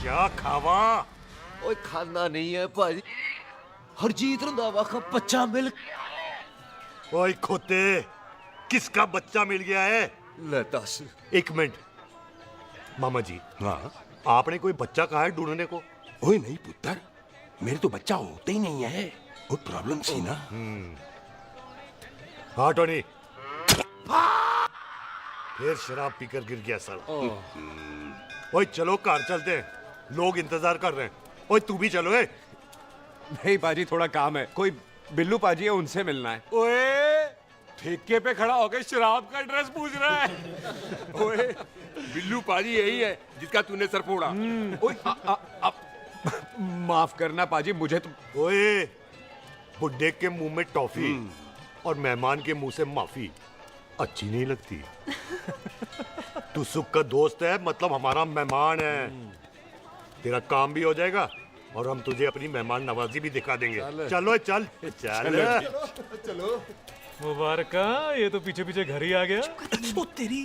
क्या खावा ओए खाना नहीं है पाजी हरजीत रंधावा का बच्चा मिल ओए खोते किसका बच्चा मिल गया है ले दस एक मिनट मामा जी हाँ आपने कोई बच्चा कहा है ढूंढने को ओए नहीं पुत्र मेरे तो बच्चा होता ही नहीं है वो प्रॉब्लम थी ना हाँ टोनी फिर शराब पीकर गिर गया साला ओए चलो कार चलते हैं लोग इंतजार कर रहे हैं ओए तू भी चलो ए नहीं पाजी थोड़ा काम है कोई बिल्लू पाजी है उनसे मिलना है ओए ठेके पे खड़ा होकर शराब का एड्रेस पूछ रहा है ओए बिल्लू पाजी यही है जिसका तूने सर फोड़ा ओए माफ करना पाजी मुझे तो ओए बुड्ढे के मुंह में टॉफी और मेहमान के मुंह से माफी अच्छी नहीं लगती तू सुख का दोस्त है मतलब हमारा मेहमान है तेरा काम भी हो जाएगा और हम तुझे अपनी मेहमान नवाजी भी दिखा देंगे चलो चल चल चलो मुबारक ये तो पीछे पीछे घर ही आ गया ओ तेरी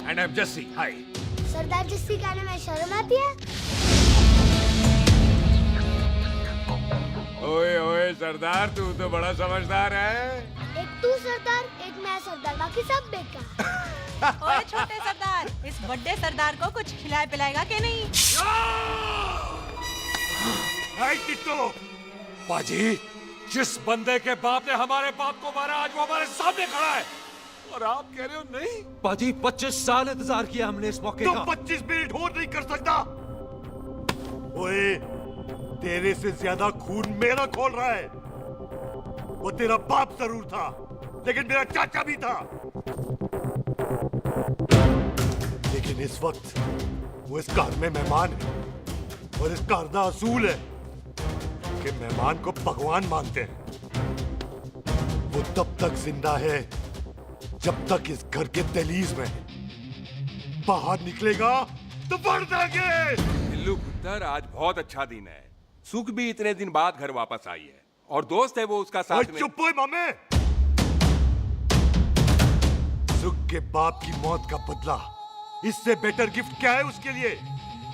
एंड आई एम जस्सी। हाय। सरदार जस्सी कहने में शर्म आती है? ओए ओए सरदार, तू तो बड़ा समझदार है। एक तू सरदार, एक मैं सरदार, बाकी सब बेकार। ओए छोटे सरदार, इस बड़े सरदार को कुछ खिलाए पिलाएगा कि नहीं? टिट्टो, बाजी, जिस बंदे के बाप ने हमारे बाप को मारा आज वो हमारे सामने खड़ा है और आप कह रहे हो नहीं? पाजी 25 साल इंतजार किया हमने इस मौके का। 25 मिनट और नहीं कर सकता। ओए, तेरे से ज्यादा खून मेरा खोल रहा है। वो तेरा बाप जरूर था, लेकिन मेरा चाचा भी था। लेकिन इस वक्त वो इस घर में मेहमान है और इस घर का असूल है कि मेहमान को भगवान मानते हैं। वो तब तक जिंदा है जब तक इस घर के दहलीज में है। बाहर निकलेगा तो बढ़ जाएंगे। बिल्लू पुत्र, आज बहुत अच्छा दिन है। सुख भी इतने दिन बाद घर वापस आई है और दोस्त है वो उसका साथ में। चुप हो मामे। सुख के बाप की मौत का बदला, इससे बेटर गिफ्ट क्या है उसके लिए?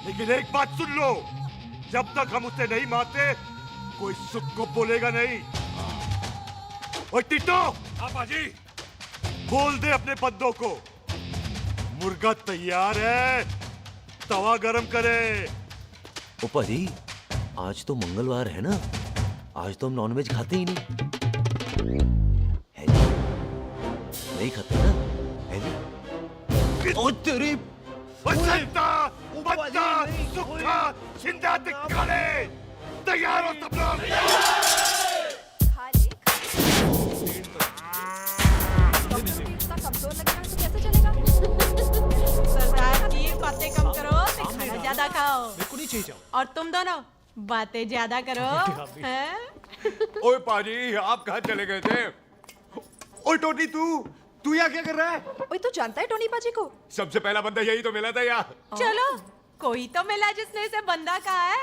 लेकिन एक बात सुन लो, जब तक हम उसे नहीं मारते कोई सुख को बोलेगा नहीं। और टिट्टो, बाजी, बोल दे अपने बंदों को मुर्गा तैयार है, तवा गरम करे। ओ पाजी, आज तो मंगलवार है ना, आज तो हम नॉनवेज खाते ही नहीं है जी? नहीं खाते ना, है जी? ओ तेरी सुखा जिंदा दिखाने तैयार हो सब लोग। कमजोर लगना तो कैसे चलेगा? सरदार जी बातें कम करो, तो खाना ज्यादा खाओ। मेरे को नहीं चाहिए। और तुम दोनों बातें ज्यादा करो। हैं? ओए पाजी, आप कहाँ चले गए थे? ओए टोनी, तू यहाँ क्या कर रहा है? ओए तू जानता है टोनी पाजी को? सबसे पहला बंदा यही तो मिला था यहाँ। चलो, कोई तो मिला जिसने इसे बंदा कहा है।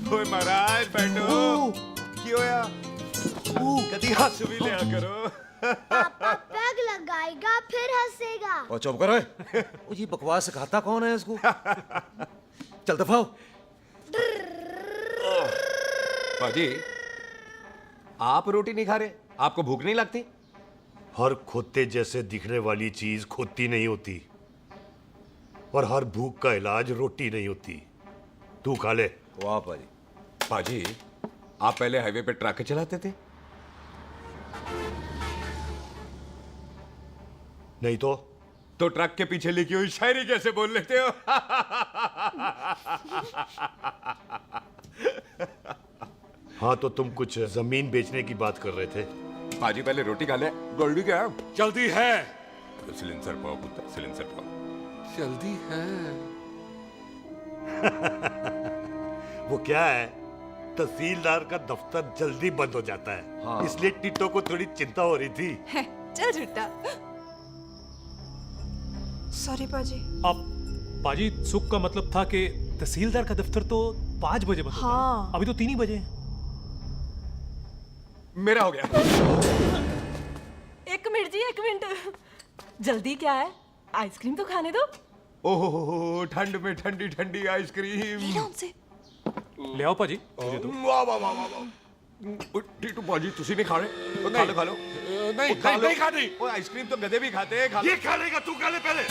ओए महाराज बैठो। क्यों या? कभी हंस भी लिया करो। पापा पैग लगाएगा फिर हंसेगा। और चुप करो। ओ ये बकवास सिखाता कौन है इसको? चल दफाओ। पाजी, आप रोटी नहीं खा रहे? आपको भूख नहीं लगती? हर खोते जैसे दिखने वाली चीज खोती नहीं होती और हर भूख का इलाज रोटी नहीं होती। तू खा ले। वाह पाजी। पाजी, आप पहले हाईवे पे ट्रक चलाते थे? नहीं तो ट्रक के पीछे लिखी हुई शायरी कैसे बोल लेते हो? हाँ, तो तुम कुछ जमीन बेचने की बात कर रहे थे। पाजी पहले रोटी खा ले। जल्दी क्या? जल्दी है। सिलेंसर पाओ पुत्र, सिलेंसर पाओ। जल्दी है। वो क्या है, तहसीलदार का दफ्तर जल्दी बंद हो जाता है। हाँ। इसलिए टिट्टो को थोड़ी चिंता हो रही थी। चल झूठा। सॉरी पाजी। अब पाजी, सुख का मतलब था कि तहसीलदार का दफ्तर तो 5 बजे बंद होता है। हाँ। अभी तो 3 ही बजे। मेरा हो गया। एक मिनट जी, एक मिनट। जल्दी क्या है? आइसक्रीम तो खाने दो। ओह, ठंड में ठंडी ठंडी आइसक्रीम। ले आओ पाजी, मुझे दो। वाह वाह वाह वाह। टीटू पाजी, तुसी नहीं खा रहे? खा लो खा लो। नहीं खानी। वो आइसक्रीम तो गधे भी खाते हैं। खा लो। ये खा लेगा, तू खा ले पहले।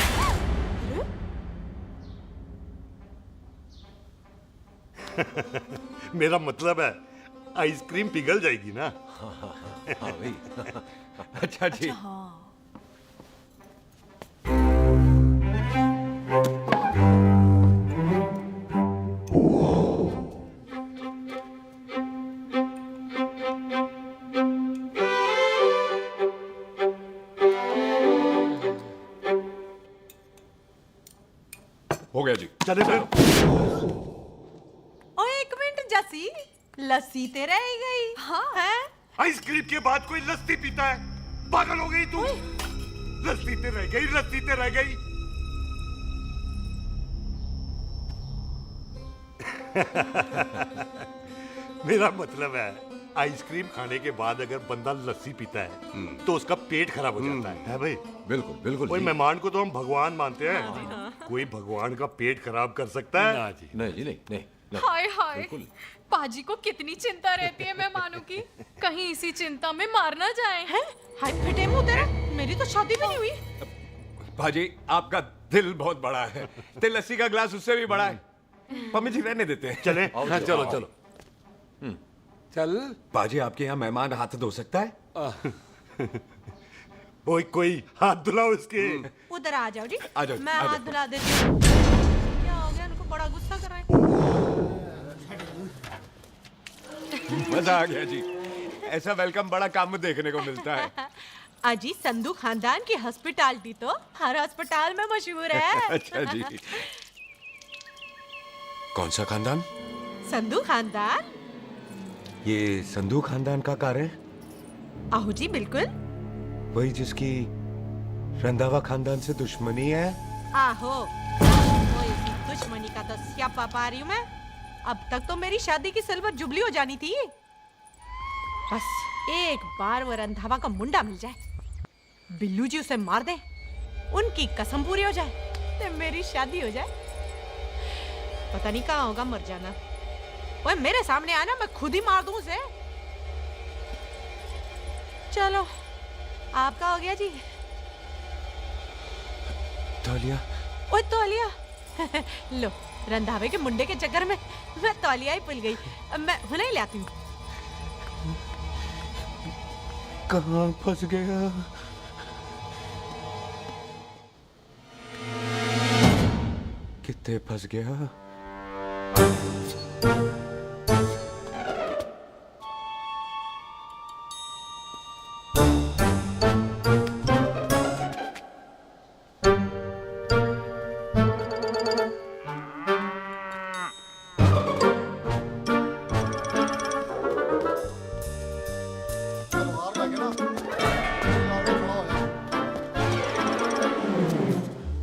मेरा मतलब है आइसक्रीम पिघल जाएगी ना। हाँ भाई। अच्छा जी। हो गया जी। चले फिर। ओ एक मिनट जसी, लस्सी ते रह गई। हाँ है? आइसक्रीम के बाद कोई लस्सी पीता है? पागल हो गई तू? लस्सी ते रह गई, लस्सी ते रह गई। मेरा मतलब है आइसक्रीम खाने के बाद अगर बंदा लस्सी पीता है तो उसका पेट खराब हो जाता है भाई? बिल्कुल बिल्कुल कोई जी। मेहमान को तो हम भगवान मानते हैं, कोई भगवान का पेट खराब कर सकता है? ना जी। नहीं जी, नहीं नहीं, नहीं। हाय हाय, पाजी को कितनी चिंता रहती है मेहमानों की, कहीं इसी चिंता में मार ना जाए। हैं? हाय फिटे मुंह तेरा, मेरी तो शादी भी नहीं हुई। भाजी आपका दिल बहुत बड़ा है, ते लस्सी का ग्लास उससे भी बड़ा है। मम्मी जी रहने देते हैं। चले? हाँ, चलो चलो चल। बाजी आपके यहाँ मेहमान हाथ धो सकता है? कोई हाथ धुलाओ इसके। उधर आ जाओ जी, आ जाओ, मैं आ जाओ। हाथ धुला देती हूँ। क्या हो गया, उनको बड़ा गुस्सा कर रहे हैं। मजा आ गया जी, ऐसा वेलकम बड़ा काम में देखने को मिलता है। अजी संधू खानदान की हॉस्पिटैलिटी तो हर अस्पताल में मशहूर है। अच्छा जी। कौन सा खानदान? संधू खानदान? ये संधू खानदान का कार है? आहो जी बिल्कुल। वही जिसकी रंधावा खानदान से दुश्मनी है? आहो, वो इसी दुश्मनी का तो स्यापा पा रही हूँ मैं। अब तक तो मेरी शादी की सिल्वर जुबली हो जानी थी। बस एक बार वो रंधावा का मुंडा मिल जाए, बिल्लू जी उसे मार दे, उनकी कसम पूरी हो जाए, तो मेरी शादी हो जाए। पता नहीं कहाँ होगा मर जाना। वो मेरे सामने आना, मैं खुद ही मार दूं उसे। चलो आपका हो गया जी। तौलिया? ओए तौलिया। लो, रंधावे के मुंडे के चक्कर में मैं तौलिया ही भूल गई। मैं हुने ही लाती हूँ। कहाँ फंस गया? कितने फंस गया?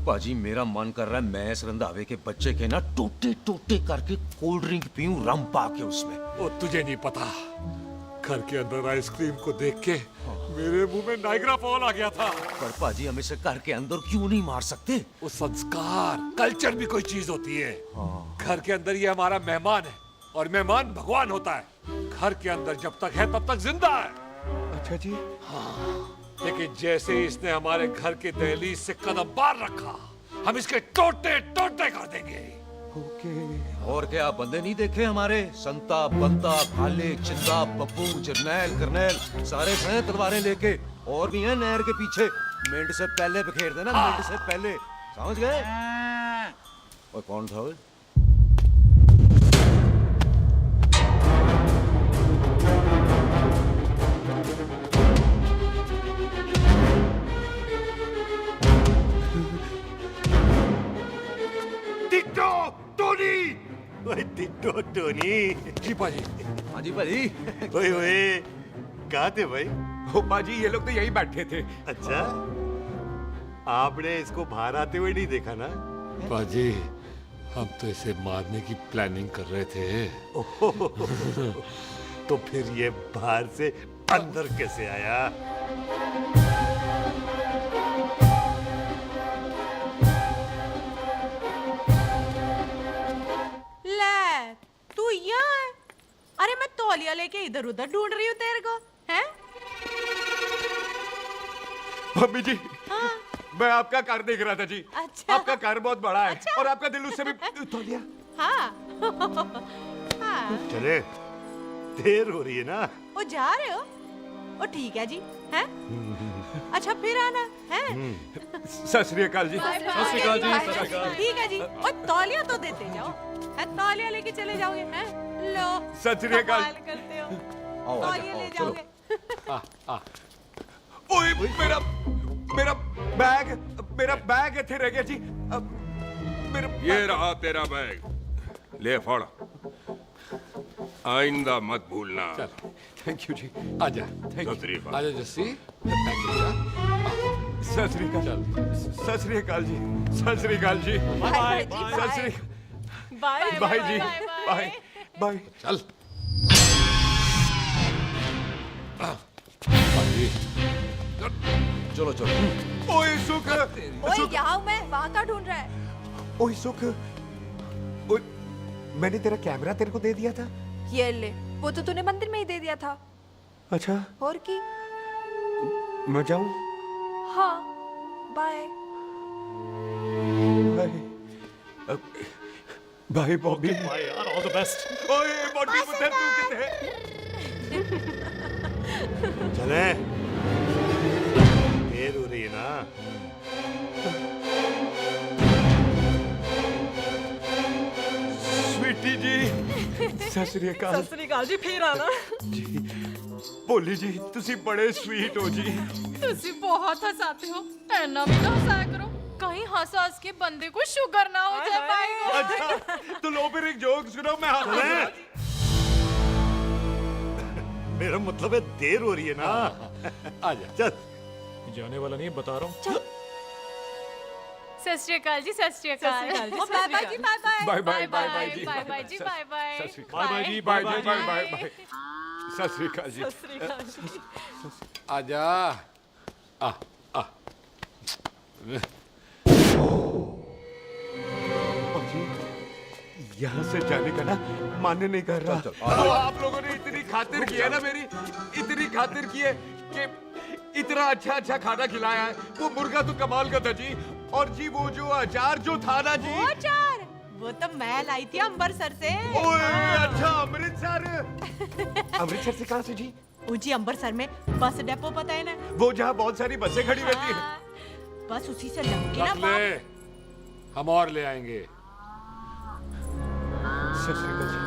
पाजी मेरा मन कर रहा है मैं इस रंधावे के बच्चे के ना टोटे टोटे करके कोल्ड ड्रिंक पीऊं, रम पा के उसमें। वो तुझे नहीं पता, घर के अंदर आइसक्रीम को देख के मेरे मुंह में नाइग्रा फॉल आ गया था। पर पाजी हम इसे घर के अंदर क्यों नहीं मार सकते? वो संस्कार कल्चर भी कोई चीज होती है। घर के अंदर ये हमारा मेहमान है और मेहमान भगवान होता है। घर के अंदर जब तक है तब तक जिंदा है। अच्छा जी। हाँ, लेकिन जैसे ही इसने हमारे घर के दहलीज से कदम बाहर रखा, हम इसके टोटे टोटे कर देंगे। और क्या बंदे नहीं देखे हमारे? संता, बंता, भाले, चिंदा, बब्बू, जरनैल, करनैल सारे खड़े हैं तलवारें लेके, और भी हैं नहर के पीछे। मिंट से पहले बिखेर देना, मिंट से पहले, समझ गए? और कौन था वो? टिट्टो टोनी, ओए टिट्टो टोनी। जी पाजी। हाँ जी पाजी। ओए ओए, कहाँ थे भाई? ओ पाजी ये लोग तो यही बैठे थे। अच्छा, आपने इसको बाहर आते हुए नहीं देखा ना? पाजी, हम तो इसे मारने की प्लानिंग कर रहे थे। तो फिर ये बाहर से अंदर कैसे आया? ले, तू यहाँ है? अरे मैं तौलिया लेके इधर उधर ढूंढ रही हूँ तेरे को, हैं? मम्मी जी, हाँ? मैं आपका कार देख रहा था जी। अच्छा। आपका कार बहुत बड़ा है। अच्छा। और आपका दिल उससे भी तौलिया। हाँ। हाँ। चले, देर हो रही है ना? ओ जा रहे हो? ओ ठीक है जी, हैं? अच्छा फिर आना, हैं? सत श्री अकाल जी। सत श्री अकाल जी, सत श्री अकाल। ठीक है जी। और तौलिया तो देते जाओ, है? तौलिया लेके चले जाओगे, हैं? लो। सत श्री अकाल। कमाल करते हो। तौलिया ले चलो। जाओगे। ओए मेरा बैग इथे रह गया जी। मेरा ये रहा तेरा बैग, ले फड़। आइंदा मत भूलना। थैंक यू जी। आजा, आजा जस्सी। सत श्री अकाल। सत श्री अकाल जी। सत श्री अकाल जी। Bye Sat Sri bye bye जी। Bye bye. चल। चलो चलो। ओए सुख ओए यहाँ हूँ मैं, वहाँ का ढूंढ रहा है? ओए सुख, ओए, मैंने तेरा कैमरा तेरे को दे दिया था। ये ले, वो तो तूने मंदिर में ही दे दिया था। अच्छा, और की? मैं जाऊं? हाँ, बाय। बाय बॉबी। बाय यार, ऑल द बेस्ट। ओए बॉबी पुत्र तू किधर है? चले, देर हो रही है ना। स्वीटी जी, सत श्री अकाल। सत श्री अकाल जी, फिर आना। जी, भोली जी, तुसी बड़े स्वीट हो जी। तुसी बहुत हंसाते हो, ऐना भी ना हंसाया करो, कहीं हंस हंस के बंदे को शुगर ना हो जाए भाई को। अच्छा, तो लो फिर एक जोक सुनो, मैं हंसूंगा। मेरा मतलब है देर हो रही है ना। आजा, चल। जाने वाला नहीं, बता रहा हूँ। सत श्री अकाल जी, सत श्री अकाल। बाय बाय जी, bye bye. Bye bye bye जी, बाय बाय जी, बाय बाय। बाय बाय जी, bye bye bye bye. Sat Sri अकाल जी। सत श्री अकाल जी। आजा। आ आ यहाँ से जाने का ना मान्य नहीं कर रहा। तो आप लोगों ने इतनी खातिर की है ना मेरी, इतनी खातिर की है कि इतना अच्छा अच्छा खाना खिलाया है। वो मुर्गा तो कमाल का था जी, और जी वो जो अचार जो था ना जी। वो अचार, वो तो मैं लाई थी अमृतसर से। ओए अच्छा, अमृतसर। अमृतसर से कहाँ से जी? जी अमृतसर में बस डिपो पता है ना, वो जहाँ बहुत सारी बसें खड़ी रहती है। बस उसी से लग के ना रख ले, हम और ले आएंगे। सत श्री अकाल जी।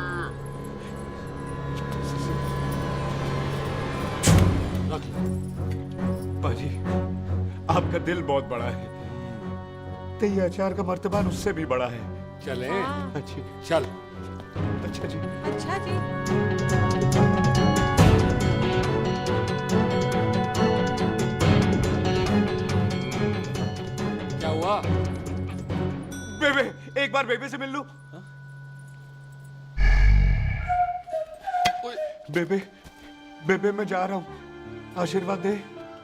पाजी, आपका दिल बहुत बड़ा है, तो ये अचार का मर्तबान उससे भी बड़ा है। चले? अच्छी, चल। अच्छा जी। अच्छा जी। क्या हुआ? बेबे, एक बार बेबे से मिल लूं? बेबे, बेबे मैं जा रहा हूँ, आशीर्वाद दे।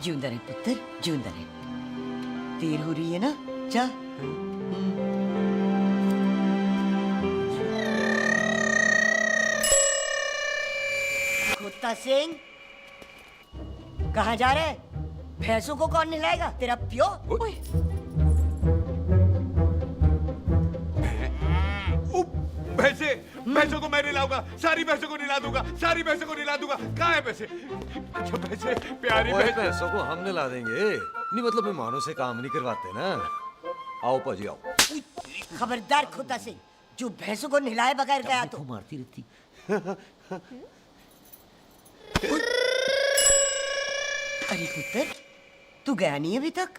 जिंदा रहे पुत्र, जिंदा रहे। देर हो रही है ना, जा। कुत्ता सिंह, कहाँ जा रहे? भैंसों को कौन नहलाएगा? तेरा प्यो? भैंसों को मैं नहलाऊंगा, सारी भैंसों को नहला दूंगा, सारी भैंसों को नहला दूंगा। कहाँ है पैसे? अच्छा भैंसे, प्यारी पैसों को हम नहला देंगे। नहीं मतलब मेहमानों से काम नहीं करवाते ना। आओ पाजी आओ। खबरदार कुत्ता सिंह, जो भैंसों को नहलाए बगैर गया तो मारती रहती। अरे पुत्र, तू गया नहीं अभी तक?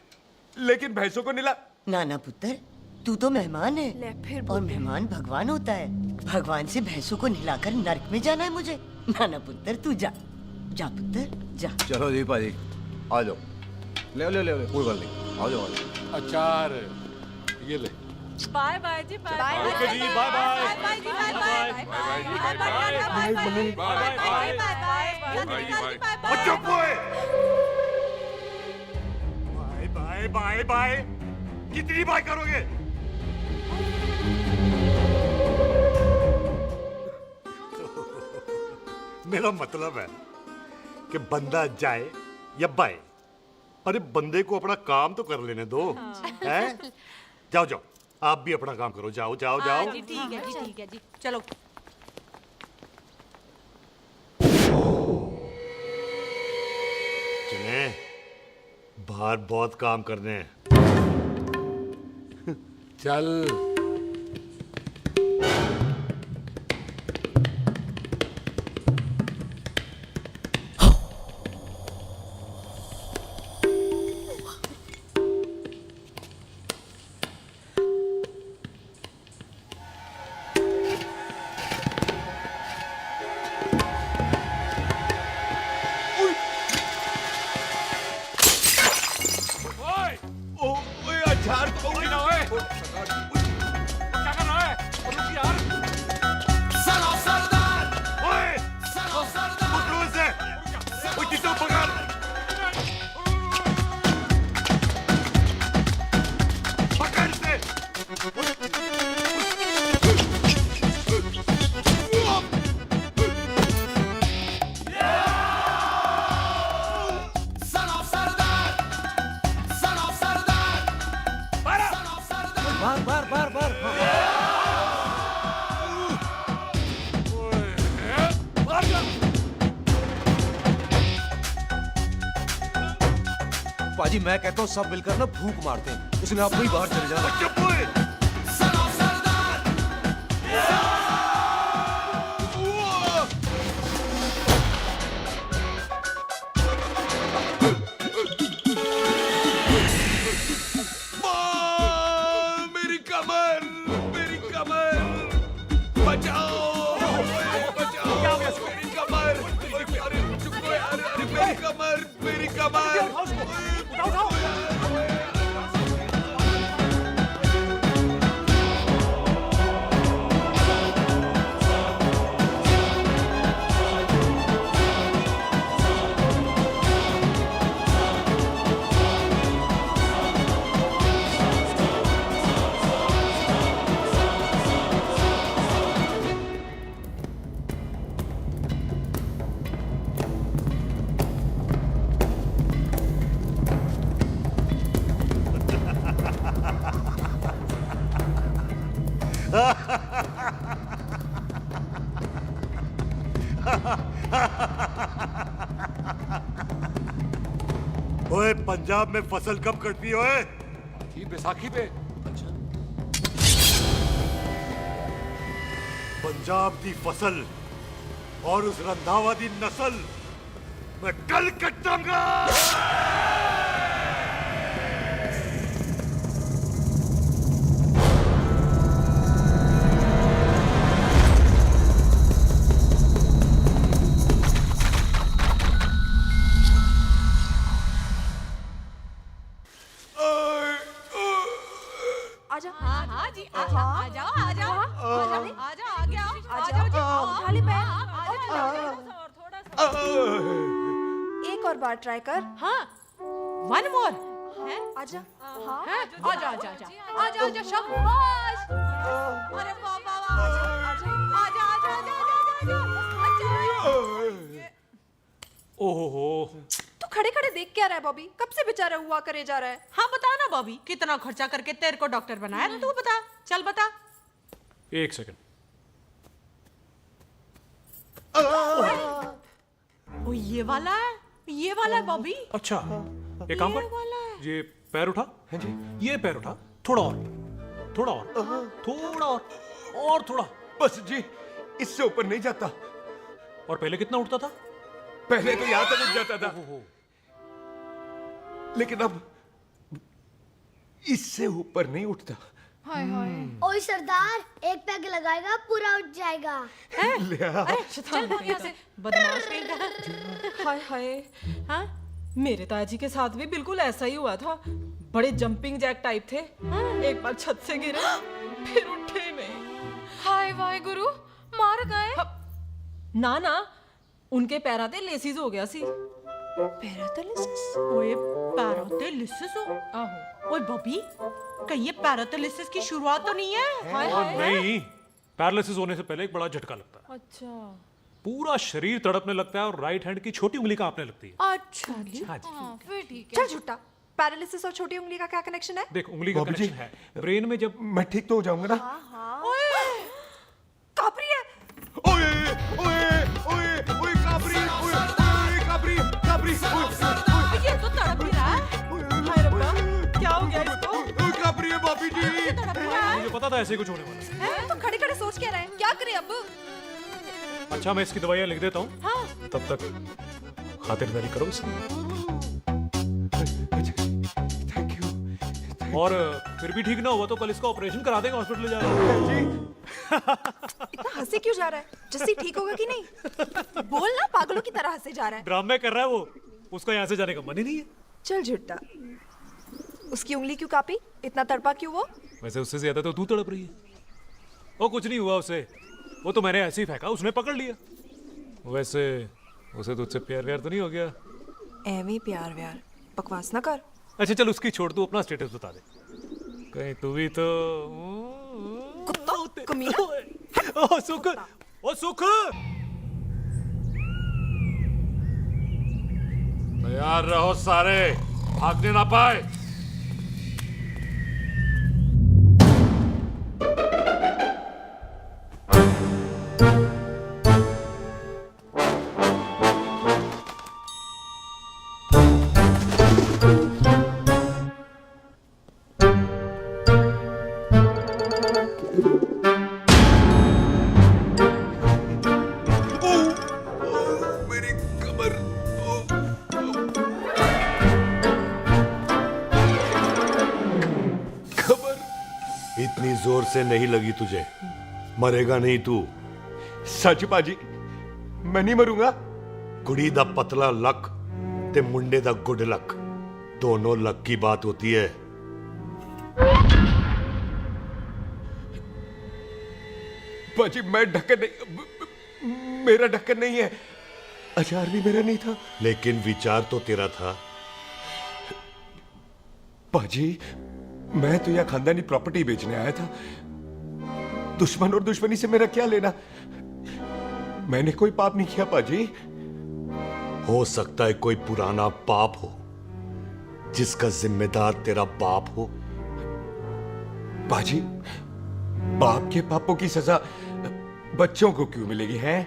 लेकिन भैंसों को नहला। ना ना पुत्र, तू तो मेहमान है, ले फिर और मेहमान भगवान होता है। भगवान से भैंसों को नहलाकर नरक में जाना है मुझे। ना ना पुत्र, तू जा, जा पुत्र जा। चलो जी पाजी, आ जाओ। ले ले ले ले, कोई बात नहीं, आ जाओ आ जाओ। अचार ये ले। बाय बाय जी, बाय बाय। ओके जी, बाय बाय। बाय बाय जी, bye bye. Bye bye bye bye bye. चुप हुए। Bye bye bye bye. कितनी बाय करोगे? मेरा मतलब है कि बंदा जाए या बाय, अरे बंदे को अपना काम तो कर लेने दो। हैं? जाओ जाओ, आप भी अपना काम करो। जाओ जाओ जाओ। जी ठीक है जी, ठीक है जी, चलो। चले, बाहर बहुत काम करने हैं। चल। ओए, अचार तो गिना है। पाजी मैं कहता हूँ सब मिलकर ना भूख मारते हैं, उसने आप ही बाहर चले जाना। चुप हुए। मेरी कमर, मेरी कमर, बचाओ, बचाओ, मेरी कमर, अरे चुप हो यार, अरे मेरी कमर, मेरी कमर। ओए पंजाब में फसल कब कटती है ओए? ये बैसाखी पे। पंजाब की फसल और उस रंधावा दी नस्ल मैं कल कटांगा। आजा। हाँ हाँ जी, आ जाओ आ जाओ आ जाओ आ जाओ आ गया आ जाओ जी, उठा ले पैर। और एक और बार ट्राई कर। हाँ, वन मोर है। आजा। हाँ आजा आजा आजा आजा आजा शाबाश। अरे वाह वाह वाह, आजा आजा आजा आजा आजा। ओहो, तू खड़े खड़े देख क्या रहा है बॉबी? कब से बेचारा हुआ करे जा रहा है? हाँ बता ना बॉबी, कितना खर्चा करके तेरे को डॉक्टर बनाया ना, तू बता, चल बता। एक सेकंड। ओ ये वाला है बॉबी। अच्छा, एक काम कर, ये पैर उठा। हाँ जी, ये पैर उठा, थोड़ा और, थोड़ा और, थोड़ा और थोड़ा। बस जी, इससे ऊपर नहीं जाता। और पहले कितना उठता था? पहले तो यहाँ तक उठ जाता था, लेकिन अब इससे ऊपर नहीं उठता। हाय हाय। ओए सरदार, एक पैग लगाएगा पूरा उठ जाएगा। अरे चल भाग यहाँ से, बदमाश कहीं का। हाय हाय। हाँ, मेरे ताजी के साथ भी बिल्कुल ऐसा ही हुआ था। बड़े जंपिंग जैक टाइप थे। एक बार छत से गिरे, फिर उठे नहीं। हाय वाहे गुरु, मार गए। ना ना, उनके पैराते लेसिस हो गया सी। पैरालिसिस? ओए पैरालिसिस हो? आहो। ओए बॉबी, कहीं ये पैरालिसिस की शुरुआत तो नहीं है? हाय हाय। नहीं, पैरालिसिस होने से पहले एक बड़ा झटका लगता है। अच्छा। पूरा शरीर तड़पने लगता है और राइट हैंड की छोटी उंगली कांपने लगती है। अच्छा हाँ जी। फिर ठीक है। चल झूठा। पैरालिसिस और छोटी उंगली का क्या कनेक्शन है? देख, उंगली का बॉबी जी, कनेक्शन है ब्रेन में। जब मैं ठीक तो हो जाऊंगा ना? कापरी है। ओए ओए ओए ओए काबरी, ओए ओए काबरी काबरी, ये तो तड़प ही रहा है। हाय रब्बा, क्या हो गया इसको? ओए काबरी है बॉबी जी। मुझे पता था ऐसे कुछ होने वाला है। तो खड़े खड़े सोच क्या रहे हैं? क्या करें अब? अच्छा, मैं इसकी दवाइयाँ लिख देता हूँ। हाँ। तब तक खातिरदारी करो इसकी। Thank you. और फिर भी ठीक ना हुआ तो कल इसका ऑपरेशन करा देंगे, हॉस्पिटल ले जाएगा। इतना हंसे क्यों जा रहा है? जस्सी ठीक होगा कि नहीं? बोल ना, पागलों की तरह हंसे जा रहा है। ड्रामे कर रहा है वो, उसका यहाँ से जाने का मन ही नहीं है। चल झुट्टा। उसकी उंगली क्यों कापी? इतना तड़पा क्यों वो? वैसे उससे ज्यादा तो तू तड़प रही है। वो कुछ नहीं हुआ उसे, वो तो मैंने ऐसे ही फेंका, उसने पकड़ लिया। वैसे उसे तुझसे प्यार व्यार तो नहीं हो गया? एਵੇਂ प्यार व्यार बकवास ना कर। अच्छा चल, उसकी छोड़, तू अपना स्टेटस बता दे। कहीं तू भी तो कुत्ता कमीना। ओ सुख, ओ सुख। तैयार रहो सारे, भागने ना पाए। जोर से नहीं लगी तुझे, मरेगा नहीं तू। सच पाजी, मैं नहीं मरूंगा। कुड़ी दा पतला लक ते मुंडे दा गुड लक, दोनों लक की बात होती है। पाजी मैं ढक्कन नहीं, मेरा ढक्कन नहीं है, अचार भी मेरा नहीं था। लेकिन विचार तो तेरा था। पाजी मैं तो यह खानदानी प्रॉपर्टी बेचने आया था, दुश्मन और दुश्मनी से मेरा क्या लेना। मैंने कोई पाप नहीं किया पाजी। हो सकता है कोई पुराना पाप हो जिसका जिम्मेदार तेरा बाप हो। पाजी बाप के पापों की सजा बच्चों को क्यों मिलेगी है?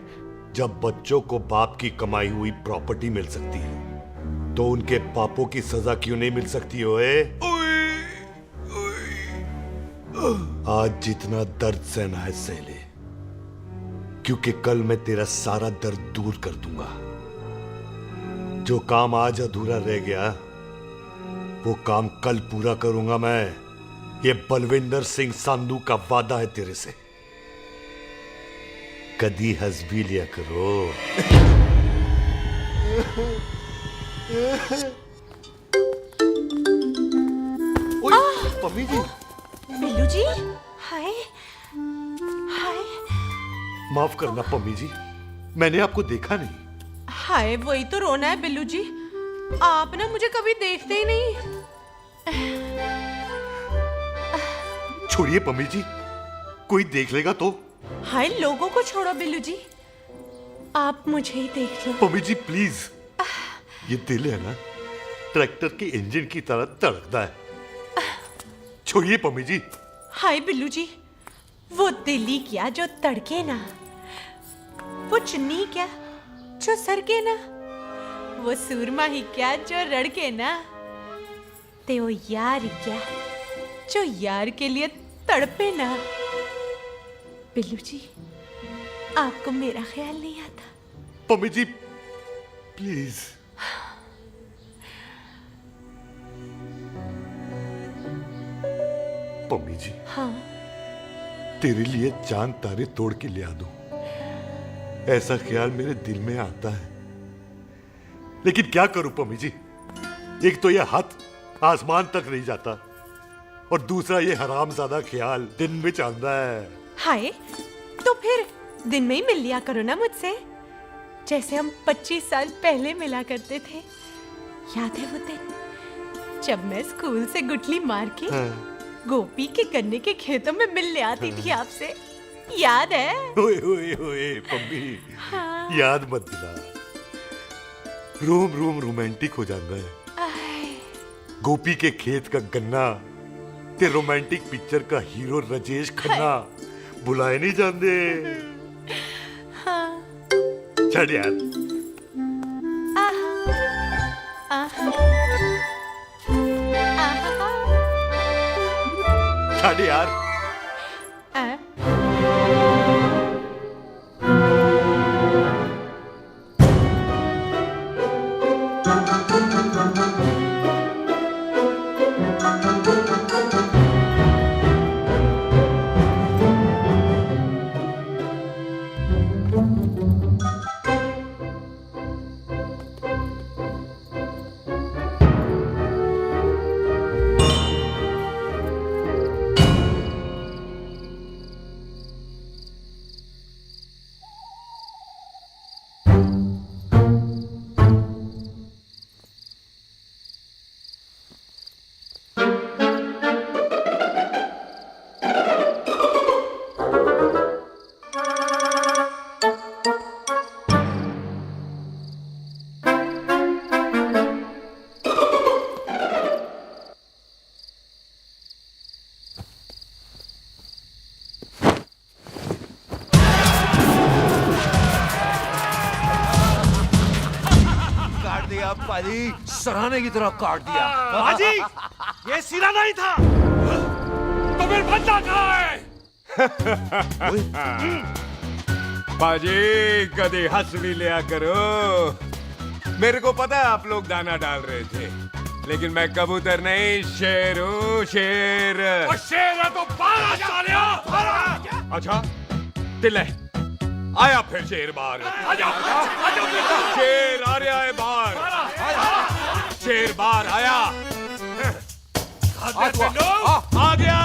जब बच्चों को बाप की कमाई हुई प्रॉपर्टी मिल सकती है तो उनके पापों की सजा क्यों नहीं मिल सकती? ओए आज जितना दर्द सहना है सह ले, क्योंकि कल मैं तेरा सारा दर्द दूर कर दूंगा। जो काम आज अधूरा रह गया वो काम कल पूरा करूंगा मैं। ये बलविंदर सिंह संधू का वादा है तेरे से। कदी हंस भी लिया करो। पम्मी जी। बिल्लू जी, हाय हाय। माफ करना पम्मी जी, मैंने आपको देखा नहीं। हाय वही तो रोना है बिल्लू जी, आप ना मुझे कभी देखते ही नहीं। छोड़िए पम्मी जी, कोई देख लेगा तो। हाय लोगों को छोड़ो बिल्लू जी, आप मुझे ही देख लो। पम्मी जी प्लीज, ये दिल है ना ट्रैक्टर के इंजन की तरह तड़कता है। छोड़िए पम्मी जी। हाय बिल्लू जी, वो दिल ही क्या जो तड़के ना, वो चुन्नी क्या जो सरके ना, वो सूरमा ही क्या जो रड़के ना, ते वो यार ही क्या जो यार के लिए तड़पे ना। बिल्लू जी आपको मेरा ख्याल नहीं आता? पम्मी जी प्लीज। पम्मी जी, हाँ तेरे लिए चांद तारे तोड़ के ले आ दूं, ऐसा ख्याल मेरे दिल में आता है। लेकिन क्या करूं पम्मी जी, एक तो यह हाथ आसमान तक नहीं जाता और दूसरा ये हरामजादा ख्याल दिन में चांदा है। हाय तो फिर दिन में ही मिल लिया करो ना मुझसे, जैसे हम 25 साल पहले मिला करते थे। याद है वो दिन जब मैं स्कूल से गुठली मार के गोपी के गन्ने के खेतों में मिलने आती थी आपसे, याद है? ओए ओए ओए पम्मी, हाँ। याद मत दिला, रोम रोम रोमांटिक हो जाता है। गोपी के खेत का गन्ना ते रोमांटिक पिक्चर का हीरो राजेश खन्ना बुलाए नहीं जाते। हाँ। छड़ यार। छड़ यार। पाजी सराहने की तरह काट दिया। पाजी ये सिरा नहीं था तो फिर बंदा कहाँ है? पाजी कभी हंस भी लिया करो। मेरे को पता है आप लोग दाना डाल रहे थे, लेकिन मैं कबूतर नहीं, शेर हूँ, शेर। और शेर है तो बाहर आ सालिया, बाहर आ। अच्छा, दिल है। आया फिर शेर बाहर। आजा, शेर आ रहा है बाहर। शेर बाहर आया। आ गया।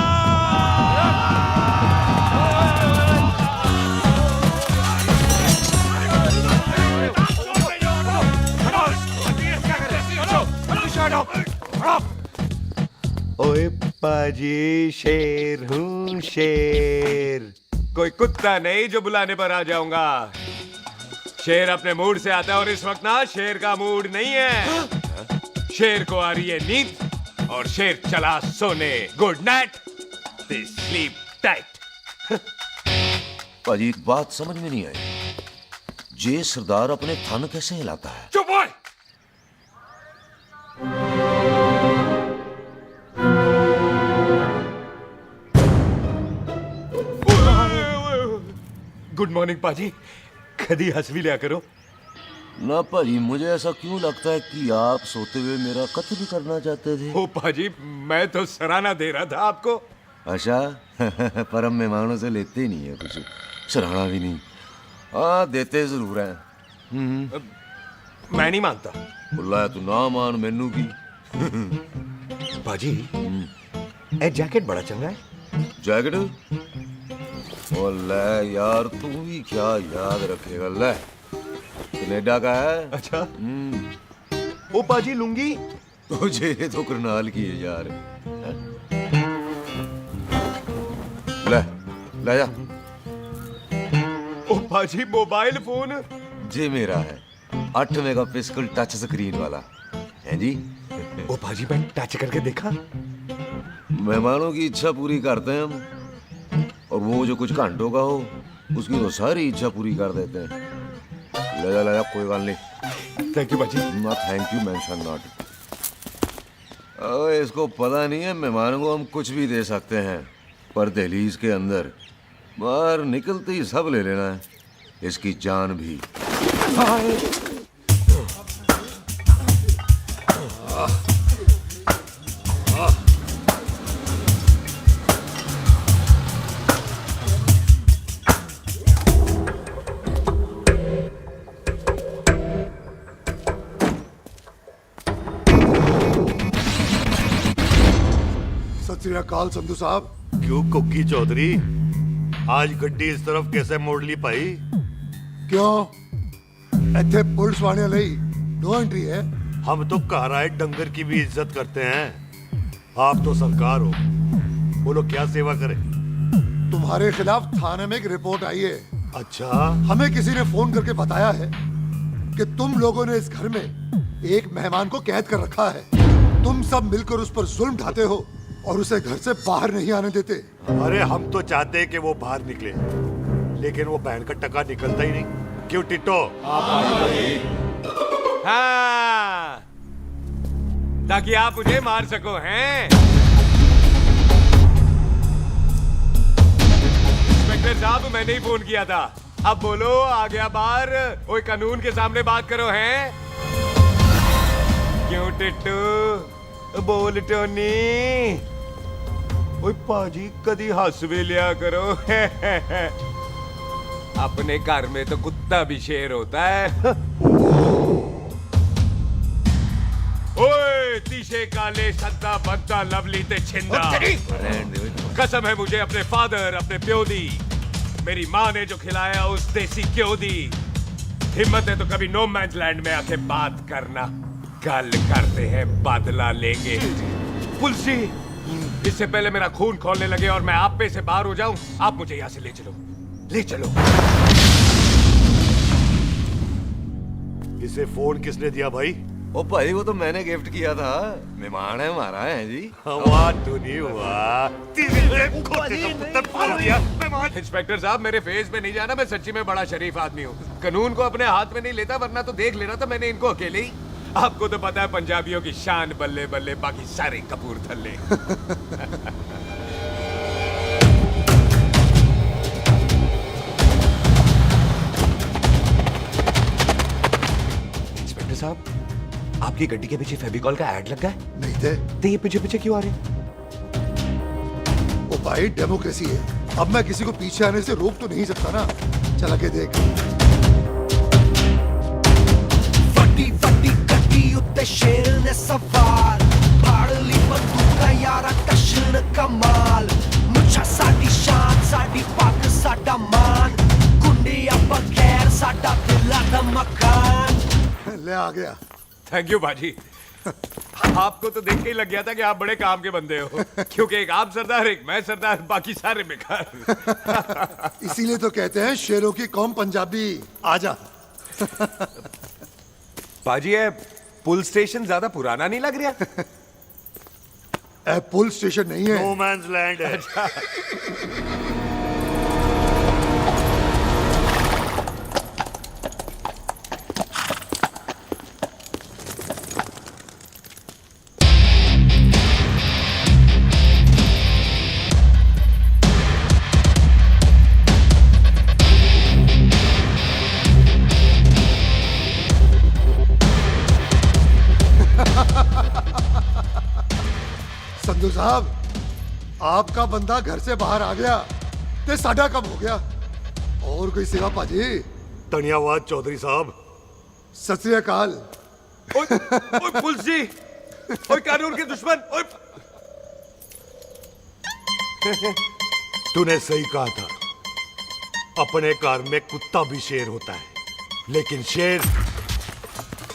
ओए पाजी, शेर हूँ, शेर। कोई कुत्ता नहीं जो बुलाने पर आ जाऊंगा। शेर अपने मूड से आता है और इस वक्त ना शेर का मूड नहीं है। शेर को आ रही है नींद और शेर चला सोने। Good night, they sleep tight. पाजी एक बात समझ में नहीं आई, जे सरदार अपने थन कैसे हिलाता है? चुप हो। गुड मॉर्निंग पाजी, कदी हंस भी लिया करो। ना पाजी, मुझे ऐसा क्यों लगता है कि आप सोते हुए मेरा कत्ल भी करना चाहते थे? ओ पाजी, मैं तो सराहना दे रहा था आपको। अच्छा पर हम मेहमानों से लेते ही नहीं है कुछ, सराहना भी नहीं। हाँ देते जरूर हैं। मैं नहीं मानता। बुलाया तू ना मान, मैनू की। पाजी, ए जैकेट बड़ा चंगा है। जैकेट? ओ ले यार, तू भी क्या याद रखेगा। ले, कनेडा का है। अच्छा। ओ पाजी, लुंगी? तुझे तो करनाल की है यार। ले, ले जा। ओ पाजी, मोबाइल फोन? जी मेरा है, 8 मेगापिक्सल टच स्क्रीन वाला है जी। ओ पाजी, मैं टच करके देखा। मेहमानों की इच्छा पूरी करते हैं हम, और वो जो कुछ घंटों का हो उसकी तो सारी इच्छा पूरी कर देते हैं। ले जा, कोई बात नहीं। थैंक यू बाजी। ना थैंक यू मेंशन नॉट। इसको पता नहीं है मेहमानों को हम कुछ भी दे सकते हैं, पर दहलीज के अंदर बाहर निकलते ही सब ले लेना है, इसकी जान भी। सत श्री अकाल संधू साहब। क्यों कुक्की चौधरी, आज गड्डी इस तरफ कैसे मोड़ ली पाई? क्यों इतने पुलिस वाले ਲਈ नो एंट्री है? हम तो घर आए डंगर की भी इज्जत करते हैं। आप तो सरकार हो, बोलो क्या सेवा करें? तुम्हारे खिलाफ थाने में एक रिपोर्ट आई है। अच्छा? हमें किसी ने फोन करके बताया है कि तुम लोगों ने इस घर में एक मेहमान को कैद कर रखा है। तुम सब मिलकर उस पर जुल्म ढाते हो और उसे घर से बाहर नहीं आने देते। अरे हम तो चाहते हैं कि वो बाहर निकले, लेकिन वो बहन का टका निकलता ही नहीं। क्यों टिट्टो? हाँ, ताकि आप मुझे मार सको। हैं इंस्पेक्टर साहब, मैंने ही फोन किया था। अब बोलो, आ गया बाहर? ओए कानून के सामने बात करो। हैं क्यों टिट्टू? बोल टोनी। ओए पाजी, कदी हंस भी लिया करो। अपने घर में तो कुत्ता भी शेर होता है। ओए तीशे काले सद्दा बद्दा लवली ते छिंदा, कसम है मुझे अपने फादर, अपने प्यो दी। मेरी माँ ने जो खिलाया उस देसी क्यों दी। हिम्मत है तो कभी नो मैंस लैंड में आके बात करना। कल करते हैं, बदला लेंगे। पुलसी, इससे पहले मेरा खून खोलने लगे और मैं आप पे से बाहर हो जाऊं, आप मुझे यहां से ले चलो, ले चलो। इसे फोन किसने दिया भाई? ओ भाई, वो तो मैंने गिफ्ट किया था। मेहमान है हमारा, है जी। वाह टोनी वाह। इंस्पेक्टर साहब, मेरे फेस पे नहीं जाना, मैं सच्ची में बड़ा शरीफ आदमी हूँ। कानून को अपने हाथ में नहीं लेता, वरना तो देख लेना था मैंने इनको अकेले ही। आपको तो पता है पंजाबियों की शान बल्ले बल्ले, बाकी सारे कपूरथले। इंस्पेक्टर साहब, आपकी गड्डी के पीछे फेविकॉल का ऐड लगा है? नहीं थे। तो ये पीछे पीछे क्यों आ रहे हैं? ओ भाई डेमोक्रेसी है, अब मैं किसी को पीछे आने से रोक तो नहीं सकता ना। चल के देख। ਵੱਡੀ ਵੱਡੀ ਗੱਡੀ ਉੱਤੇ ਸ਼ੇਰ ਨੇ ਸਵਾਰ ਫੜ ਲਈ ਬੰਦੂਕਾਂ ਯਾਰਾ ਟਸ਼ਨ ਕਮਾਲ ਮੁੱਛਾਂ ਸਾਡੀ ਸ਼ਾਨ ਸਾਡੀ ਪੱਗ ਸਾਡਾ ਮਾਨ ਗੁੰਡਿਆਂ ਬਗੈਰ ਸਾਡਾ ਦਿਲਾਂ ਦਾ ਮਕਾਨ। ले आ गया। थैंक यू बाजी। आपको तो देख के ही लग गया था कि आप बड़े काम के बंदे हो, क्योंकि एक आप सरदार, एक मैं सरदार, बाकी सारे बेकार। इसीलिए तो कहते हैं शेरों की कौम पंजाबी। आजा। बाजी ये पुल स्टेशन ज्यादा पुराना नहीं लग रहा? पुल स्टेशन नहीं है, नो मैंस लैंड है। संधू साहब, आपका बंदा घर से बाहर आ गया ते साडा कब हो गया? और कोई सेवा पाजी? धन्यवाद चौधरी साहब। सत श्री अकाल। ओए पुलिस जी, ओए कानून के दुश्मन, ओए। तूने सही कहा था, अपने घर में कुत्ता भी शेर होता है, लेकिन शेर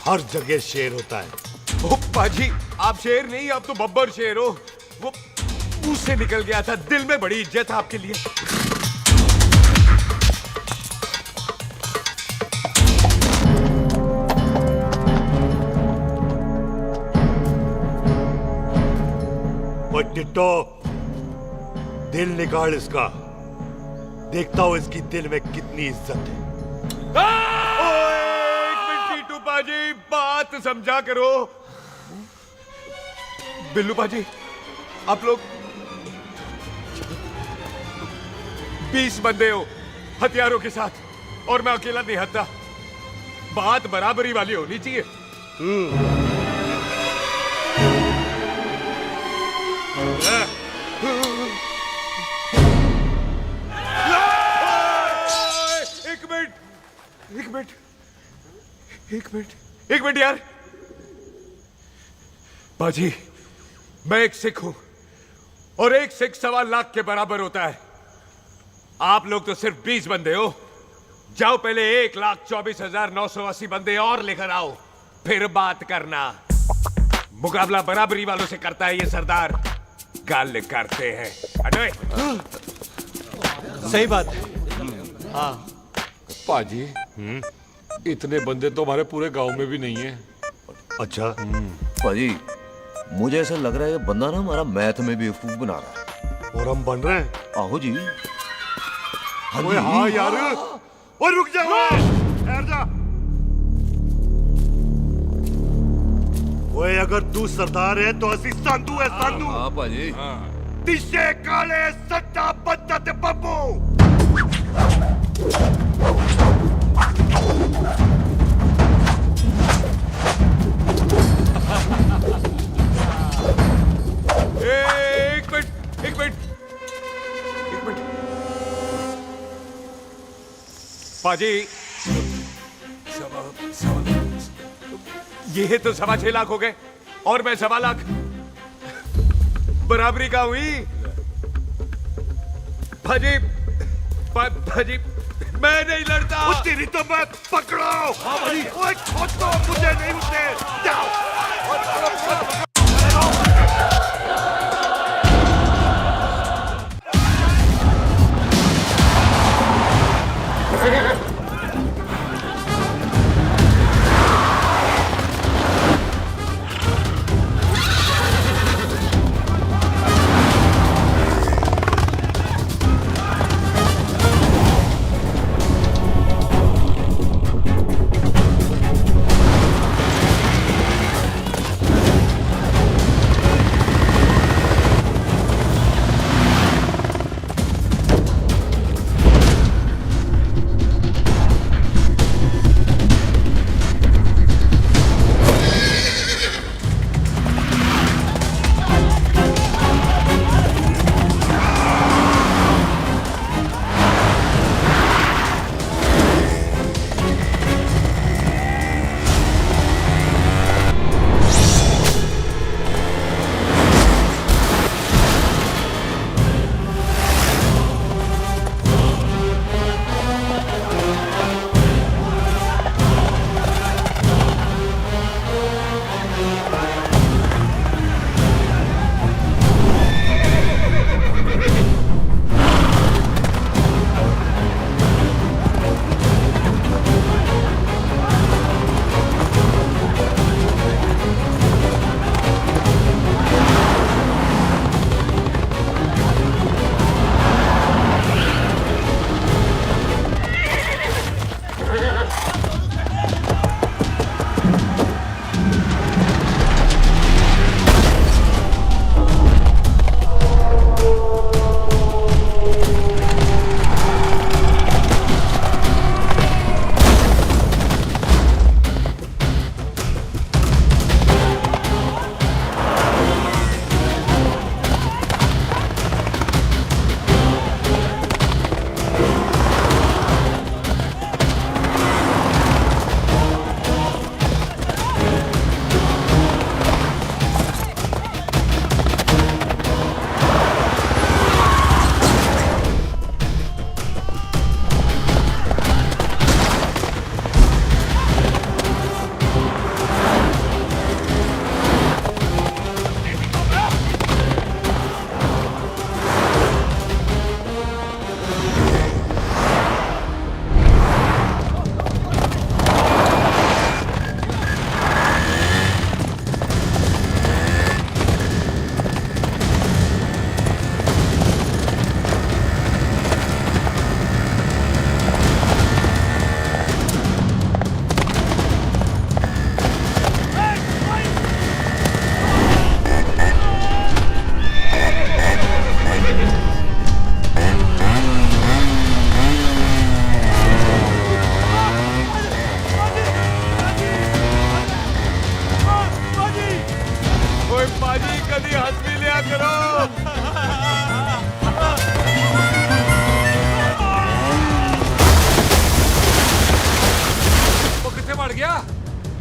हर जगह शेर होता है। ओ पाजी, आप शेर नहीं, आप तो बब्बर शेर हो। वो मुंह से निकल गया था, दिल में बड़ी इज्जत है आपके लिए। और टिट्टो, दिल निकाल इसका, देखता हूं इसकी दिल में कितनी इज्जत है। एक मिनट टीटू पाजी, बात समझा करो। बिल्लू पाजी, आप लोग 20 बंदे हो हथियारों के साथ, और मैं अकेला नहीं हटता। बात बराबरी वाली होनी चाहिए। एक मिनट यार। बाजी, मैं एक सिख हूं, और एक सिख 1.25 लाख के बराबर होता है। आप लोग तो सिर्फ 20 बंदे हो। जाओ पहले 1,24,980 बंदे और लेकर आओ, फिर बात करना। मुकाबला बराबरी वालों से करता है ये सरदार, गाल करते हैं। अरे सही बात। हाँ पाजी, इतने बंदे तो हमारे पूरे गांव में भी नहीं है। अच्छा पाजी, मुझे ऐसा लग रहा है कि बंदा ना हमारा मैथ में बेवकूफ बना रहा है। और हम बन रहे हैं? आहो जी। ओए हाँ यार, और रुक जा, ठहर जा। ओए अगर तू सरदार है तो असी संधू है, संधू। हाँ पाजी। दिशे काले सट्टा बद्दा ते बब्बू। एक मिनट। पाजी, ये तो 6.25 लाख हो गए, और मैं 1.25 लाख। बराबरी का हुई। भाजी, मैं नहीं लड़ता। तेरी तो मैं पकड़ो। ओए छोड़ दो मुझे, नहीं उठे। जाओ।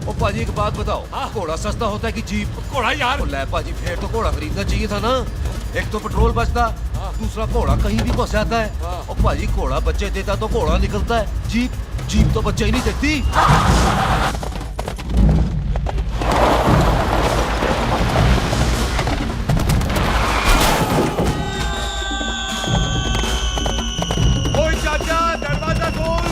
ओ पाजी एक बात बताओ, घोड़ा सस्ता होता है कि जीप? घोड़ा यार। ले पाजी, फिर तो घोड़ा खरीदना चाहिए था ना। एक तो पेट्रोल बचता, दूसरा घोड़ा कहीं भी फंस जाता है। और पाजी घोड़ा बच्चे देता तो घोड़ा निकलता है, जीप तो बच्चे ही नहीं देती। चाचा दरवाजा खोल।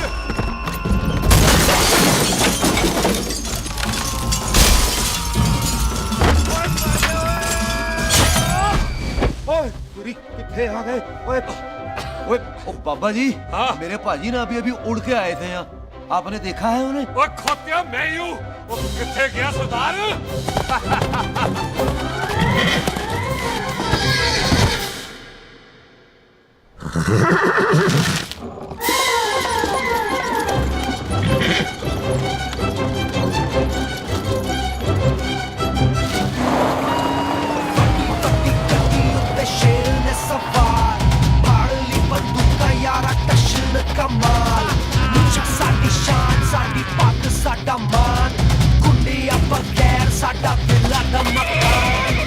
ओए कितने आ गए? ओए ओए ओ बाबा जी, मेरे पाजी ना अभी उड़ के आए थे यहाँ, आपने देखा है उन्हें? ओए खोतिया मैं ही हूँ। वो कितने गया सरदार? शेर ने सवार फाड़ली बंदूका यारा टशन कमाल मुझा साडी शान साडी पग साडा मान कुंडिया बगैर साडा दिला दा मकान।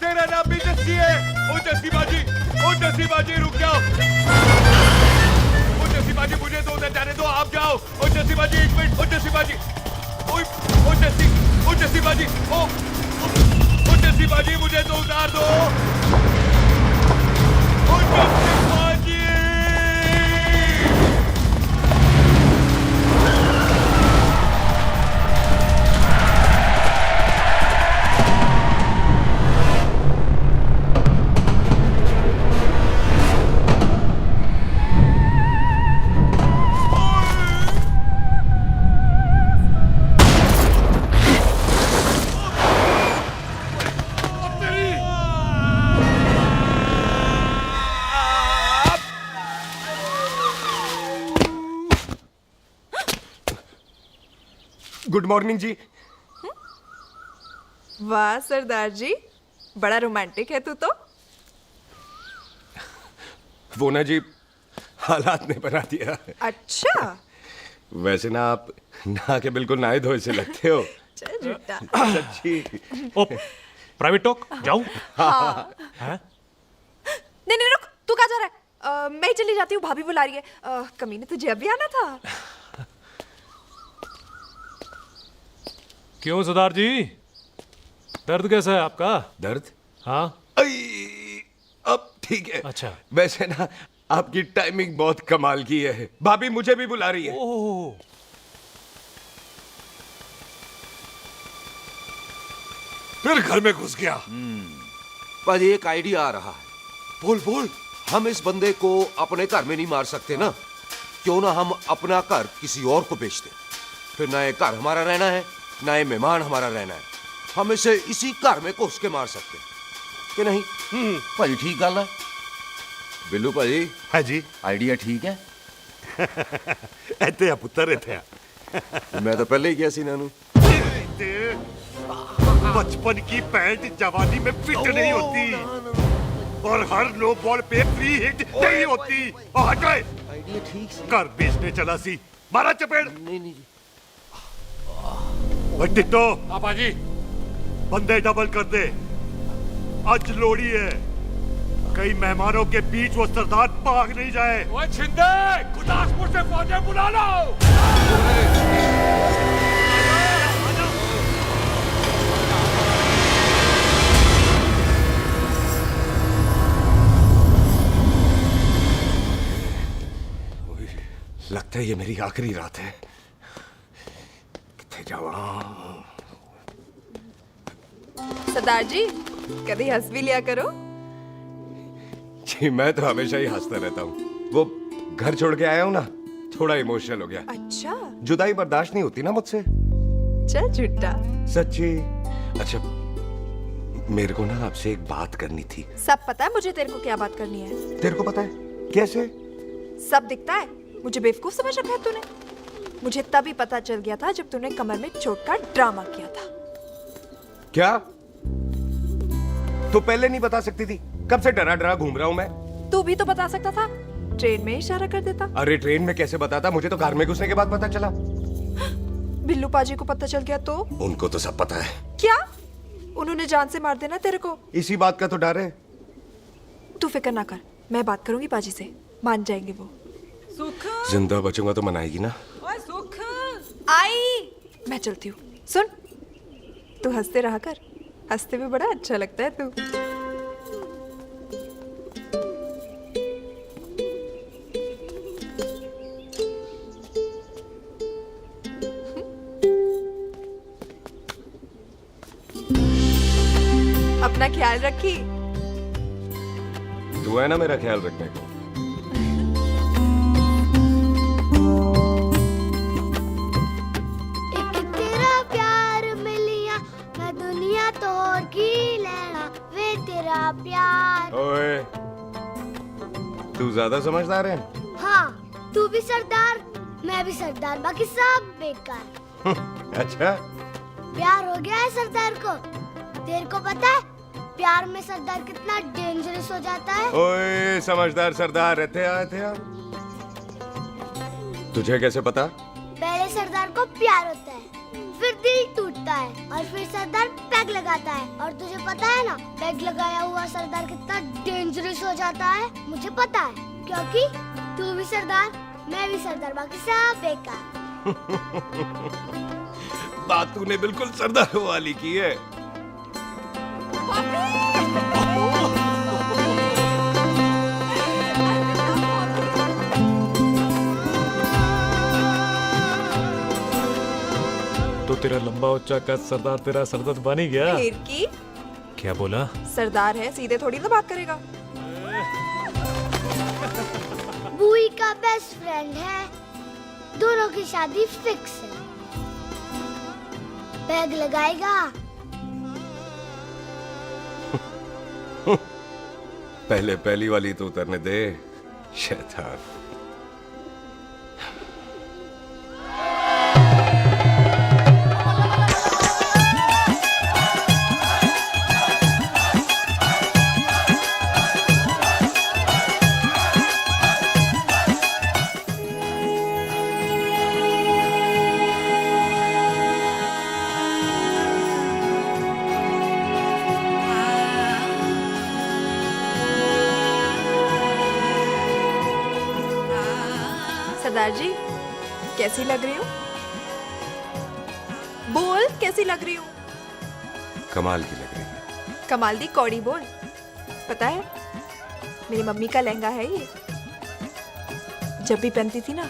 तेरा नाम भी जस्सी है। ओ जस्सी बाजी, ओ जस्सी बाजी रुक जाओ। ओ जस्सी बाजी मुझे तो उधर जाने दो, आप जाओ। ओ जस्सी बाजी एक मिनट। ओ जस्सी बाजी, ओ जस्सी बाजी, ओ जस्सी बाजी मुझे तो उतार दो। ओ जस्सी बाजी। गुड मॉर्निंग जी। वाह सरदार जी, बड़ा रोमांटिक है तू तो। वो ना जी, हालात ने बना दिया। अच्छा। वैसे ना आप नहा के बिल्कुल नहाए धोए से लगते हो। चल झूठा। सच्ची। ओ, प्राइवेट टॉक जाऊं? हाँ। हैं? नहीं रुक, तू कहाँ जा रहा है? मैं ही चली जाती हूँ, भाभी बुला रही है। कमीने तुझे अभी आना था। क्यों सरदार जी, दर्द कैसा है आपका? दर्द? हाँ। अब ठीक है। अच्छा। वैसे ना आपकी टाइमिंग बहुत कमाल की है। भाभी मुझे भी बुला रही है। ओह। फिर घर में घुस गया। पर एक आइडिया आ रहा है। बोल बोल। हम इस बंदे को अपने घर में नहीं मार सकते ना, क्यों ना हम अपना घर किसी और को बेच दें। फिर ना ये घर हमारा रहना है, ना ये मेहमान हमारा रहना है। हम इसे इसी घर में घुस के मार सकते हैं कि नहीं? भाई ठीक गल है। बिल्लू भाजी। हाँ जी। आइडिया ठीक है। इत्थे आ पुत्तर, इत्थे आ। मैं तो पहले ही किया सी नानू। बचपन की पैंट जवानी में फिट नहीं होती और हर लो बॉल पे फ्री हिट नहीं होती। और हटाए। आइडिया ठीक से। घर बेचने चला सी, मारा चपेड़। नहीं जी। टिट्टो। आपा जी। बंदे डबल कर दे, आज लोड़ी है। कई मेहमानों के बीच वो सरदार भाग नहीं जाए। ओए छिंदे, गुरदासपुर से फौजें बुला लो। है ये मेरी आखिरी रात है। किथे जावा? सरदार जी कभी हंस भी लिया करो। जी मैं तो हमेशा ही हंसता रहता हूँ। वो घर छोड़ के आया हूँ ना, थोड़ा इमोशनल हो गया। अच्छा जुदाई बर्दाश्त नहीं होती ना मुझसे। चल झूठा। सच्ची। अच्छा मेरे को ना आपसे एक बात करनी थी। सब पता है मुझे तेरे को क्या बात करनी है। तेरे को पता है कैसे? सब दिखता है। मुझे बेवकूफ समझ रखा है तूने। मुझे तभी पता चल गया था जब तूने कमर में चोट का ड्रामा किया था। क्या? तो पहले नहीं बता सकती थी? कब से डरा डरा घूम रहा हूँ मैं। तू भी तो बता सकता था, ट्रेन में इशारा कर देता। अरे ट्रेन में कैसे बताता? मुझे तो कार में घुसने के बाद पता चला। बिल्लू पाजी को पता चल गया तो? उनको तो सब पता है। क्या? उन्होंने जान से मार देना तेरे को। इसी बात का तो डर है। तू फिक्र ना कर, मैं बात करूंगी पाजी से, मान जाएंगे वो। सुख जिंदा बचूंगा तो मनाएगी ना? ओए सुख आई मैं चलती हूँ। सुन तू हंसते रहा कर, हंसते में बड़ा अच्छा लगता है तू। अपना ख्याल रखी। तू है ना मेरा ख्याल रखने को। एक तेरा प्यार मिलिया मैं दुनिया तोड़ की लेना वे तेरा प्यार। ओए तू ज्यादा समझदार है। हाँ तू भी सरदार मैं भी सरदार, बाकी सब बेकार। अच्छा प्यार हो गया है सरदार को। तेरे को पता है प्यार में सरदार कितना डेंजरस हो जाता है। ओए समझदार सरदार रहते आ। तुझे कैसे पता? पहले सरदार को प्यार होता है, फिर दिल टूटता है और फिर सरदार पैग लगाता है। और तुझे पता है ना पैग लगाया हुआ सरदार कितना डेंजरस हो जाता है। मुझे पता है क्योंकि तू भी सरदार मैं भी सरदार, बाकी सब बेकार। बात तूने बिल्कुल सरदार वाली की है। तो तेरा लंबा उच्चा कद सरदार तेरा सरदर्द बन ही गया। फिर की क्या बोला? सरदार है सीधे थोड़ी ना बात करेगा। बुई का बेस्ट फ्रेंड है, दोनों की शादी फिक्स है। पैग लगाएगा। पहले पहली वाली तो उतरने दे शैतान। सरदार जी कैसी लग रही हूँ? बोल कैसी लग रही हूँ? कमाल की लग रही है। कमाल दी कौड़ी बोल। पता है मेरी मम्मी का लहंगा है ये। जब भी पहनती थी ना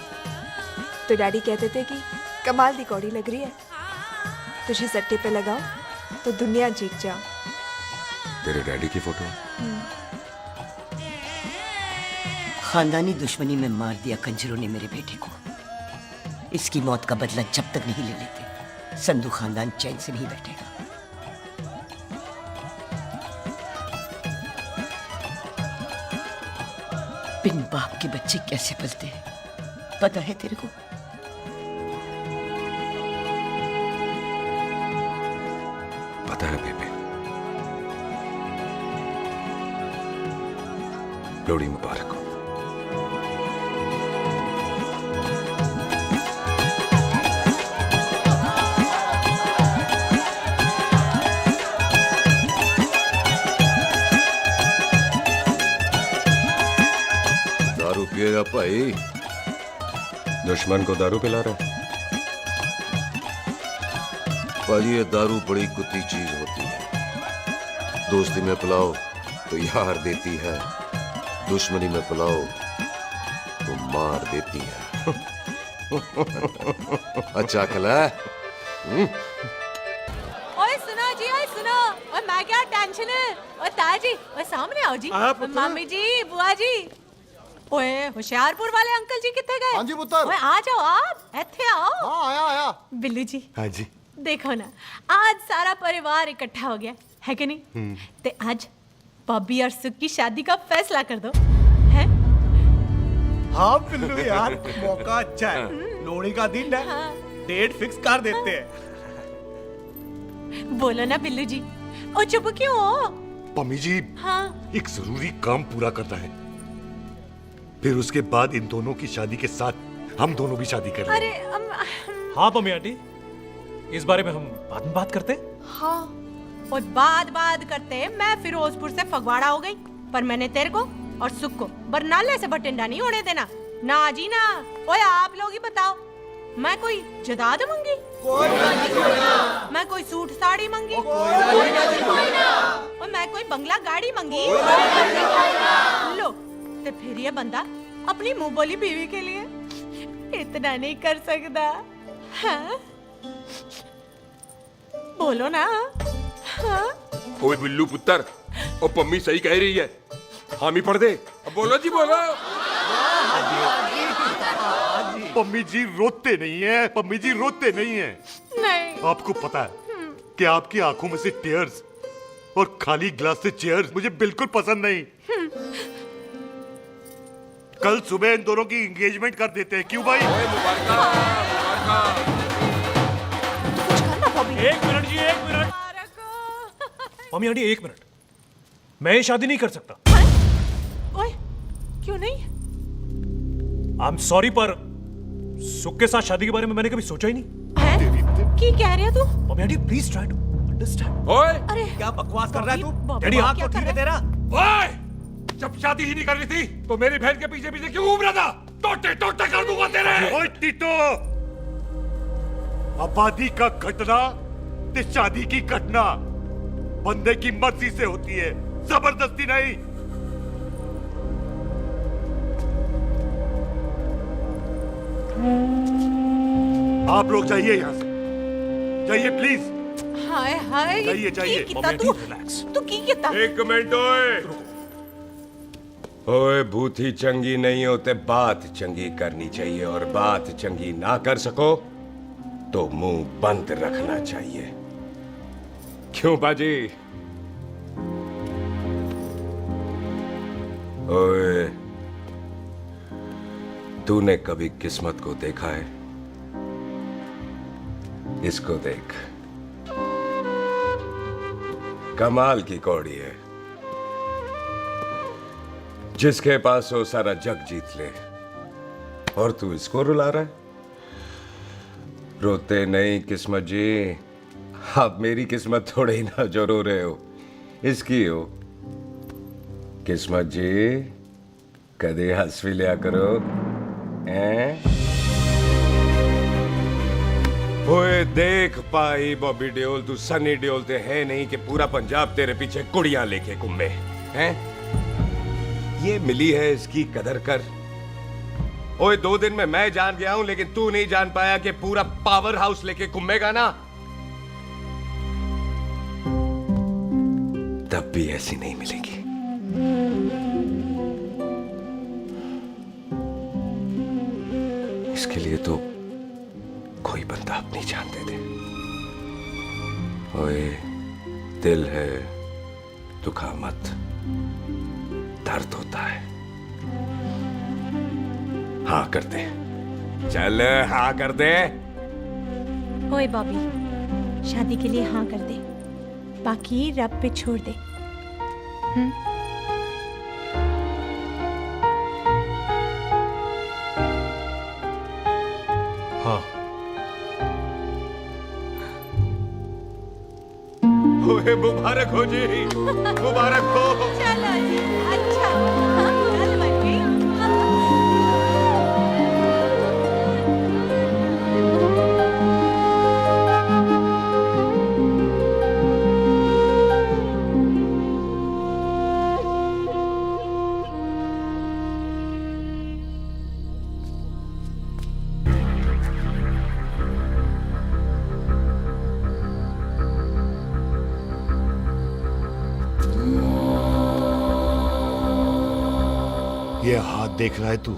तो डैडी कहते थे कि कमाल दी कौड़ी लग रही है, तुझे सट्टे पे लगाओ तो दुनिया जीत जाओ। तेरे डैडी की फोटो? खानदानी दुश्मनी में मार दिया कंजरों ने मेरे बेटे को। इसकी मौत का बदला जब तक नहीं ले लेते संधू खानदान चैन से नहीं बैठेगा। बिन बाप के बच्चे कैसे पलते हैं पता है तेरे को? पता है बेबे। लोहड़ी मुबारक हो। दारू पिएगा भाई? दुश्मन को दारू पिला रहा है? भाजी ये दारू बड़ी कुत्ती चीज होती है। दोस्ती में पिलाओ तो यार देती है, दुश्मनी में पिलाओ तो मार देती है। अच्छा खिला है? ओए सुनो जी, ओए सुनो, ओए मैं क्या टेंशन है, ओए ताया जी, ओए सामने आओ जी, मामी जी, बुआ जी, ओए होशियारपुर वाले अंकल जी कितने गए? हाँ जी पुत्र। ओए आ जाओ आप, इत्थे आओ। हाँ आया आया। बिल्लू जी। हाँ जी। देखो ना, आज सारा परिवार इकट्ठा हो गया है कि नहीं? ते आज बॉबी और सुख की शादी का फैसला कर दो, हैं? हाँ बिल्लू यार, मौका अच्छा है, लोहड़ी का दिन है, डेट फिक्स कर देते हैं। बोलो ना बिल्लू जी, ओ चुप क्यों हो? पम्मी जी, हाँ एक जरूरी काम पूरा करना है, फिर उसके बाद इन दोनों की शादी के साथ हम दोनों भी शादी करेंगे। अरे हाँ पम्मी आंटी, इस बारे में हम बाद में बात करते हैं। हाँ और बात करते मैं फिरोजपुर से फगवाड़ा हो गई, पर मैंने तेरे को और सुख को बरनाले से भटिंडा नहीं होने देना। ना जी ना। ओए आप लोग ही बताओ, मैं कोई जदाद मंगी? मैं कोई सूट साड़ी मंगी? और मैं कोई बंगला गाड़ी मंगी? लो, तो फिर ये बंदा अपनी मुंह बोली बीवी के लिए इतना नहीं कर सकता, हाँ? बोलो ना। हाँ? ओए बिल्लू पुत्र, ओ पम्मी सही कह रही है, हामी पढ़ दे। अब बोलो जी बोलो। पम्मी जी रोते नहीं है, पम्मी जी रोते नहीं है। नहीं। आपको पता है कि आपकी आंखों में से टीयर्स और खाली ग्लास से चेयर्स मुझे बिल्कुल पसंद नहीं। कल सुबह इन दोनों की एंगेजमेंट कर देते हैं, क्यों भाई? एक मिनट जी, एक मिनट। मम्मी आंटी एक मिनट, मैं ये शादी नहीं कर सकता। ओए, क्यों नहीं? आई एम सॉरी, पर सुख के साथ शादी के बारे में मैंने कभी सोचा ही नहीं। की कह रही है तू? Mummy aunty please try to understand. ओए अरे क्या बकवास कर रहा है तू? डैडी दिमाग आप तो ठीक है तेरा? ओए, जब शादी ही नहीं करनी थी तो मेरी बहन के पीछे पीछे क्यों घूम रहा था? टोटे टोटे कर दूंगा तेरे। ओए टीटो, आबादी का घटना ते शादी की घटना बंदे की मर्जी से होती है, जबरदस्ती नहीं। आप लोग जाइए यहाँ से, जाइए प्लीज। हाय हाय, जाइए जाइए। तू की कितना? एक मिनट ओए। ओए भूथी चंगी नहीं होते, बात चंगी करनी चाहिए, और बात चंगी ना कर सको तो मुंह बंद रखना चाहिए। क्यों बाजी? ओए, तूने कभी किस्मत को देखा है? इसको देख, कमाल की कौड़ी है, जिसके पास हो सारा जग जीत ले, और तू इसको रुला रहा है? रोते नहीं किस्मत जी, आप मेरी किस्मत थोड़े ही ना जो रो रहे हो, इसकी हो। किस्मत जी, कदे हंस भी लिया करो, हैं? ओए देख पाई बॉबी देओल, तू सनी देओल ते है नहीं कि पूरा पंजाब तेरे पीछे कुड़ियां लेके घूमे, हैं? ये मिली है, इसकी कदर कर। ओए 2 दिन में मैं जान गया हूं, लेकिन तू नहीं जान पाया कि पूरा पावर हाउस लेके घूमेगा ना, तब भी ऐसी नहीं मिलेगी। इसके लिए तो कोई बंदा अपनी जान दे दे। ओए, दिल है, दुखा मत, दर्द होता है। हाँ कर दे, चल हाँ कर दे। ओए बॉबी, शादी के लिए हाँ कर दे, बाकी रब पे छोड़ दे। हाँ। ओए मुबारक हो जी, मुबारक हो। चलो जी, अच्छा, चल बच्ची। देख रहा है तू?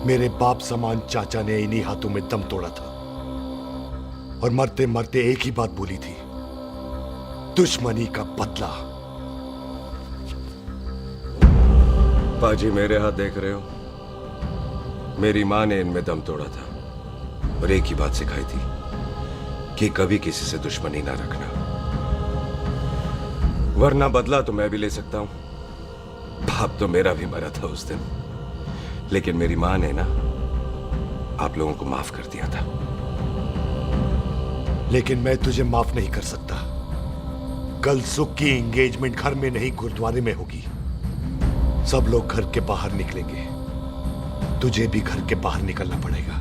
मेरे बाप समान चाचा ने इन्हीं हाथों में दम तोड़ा था और मरते मरते एक ही बात बोली थी, दुश्मनी का बदला। पाजी मेरे हाथ देख रहे हो? मेरी माँ ने इनमें दम तोड़ा था और एक ही बात सिखाई थी कि कभी किसी से दुश्मनी ना रखना, वरना बदला तो मैं भी ले सकता हूं। बाप तो मेरा भी मरा था उस दिन, लेकिन मेरी माँ ने ना आप लोगों को माफ कर दिया था। लेकिन मैं तुझे माफ नहीं कर सकता। कल सुख की एंगेजमेंट घर में नहीं गुरुद्वारे में होगी। सब लोग घर के बाहर निकलेंगे, तुझे भी घर के बाहर निकलना पड़ेगा।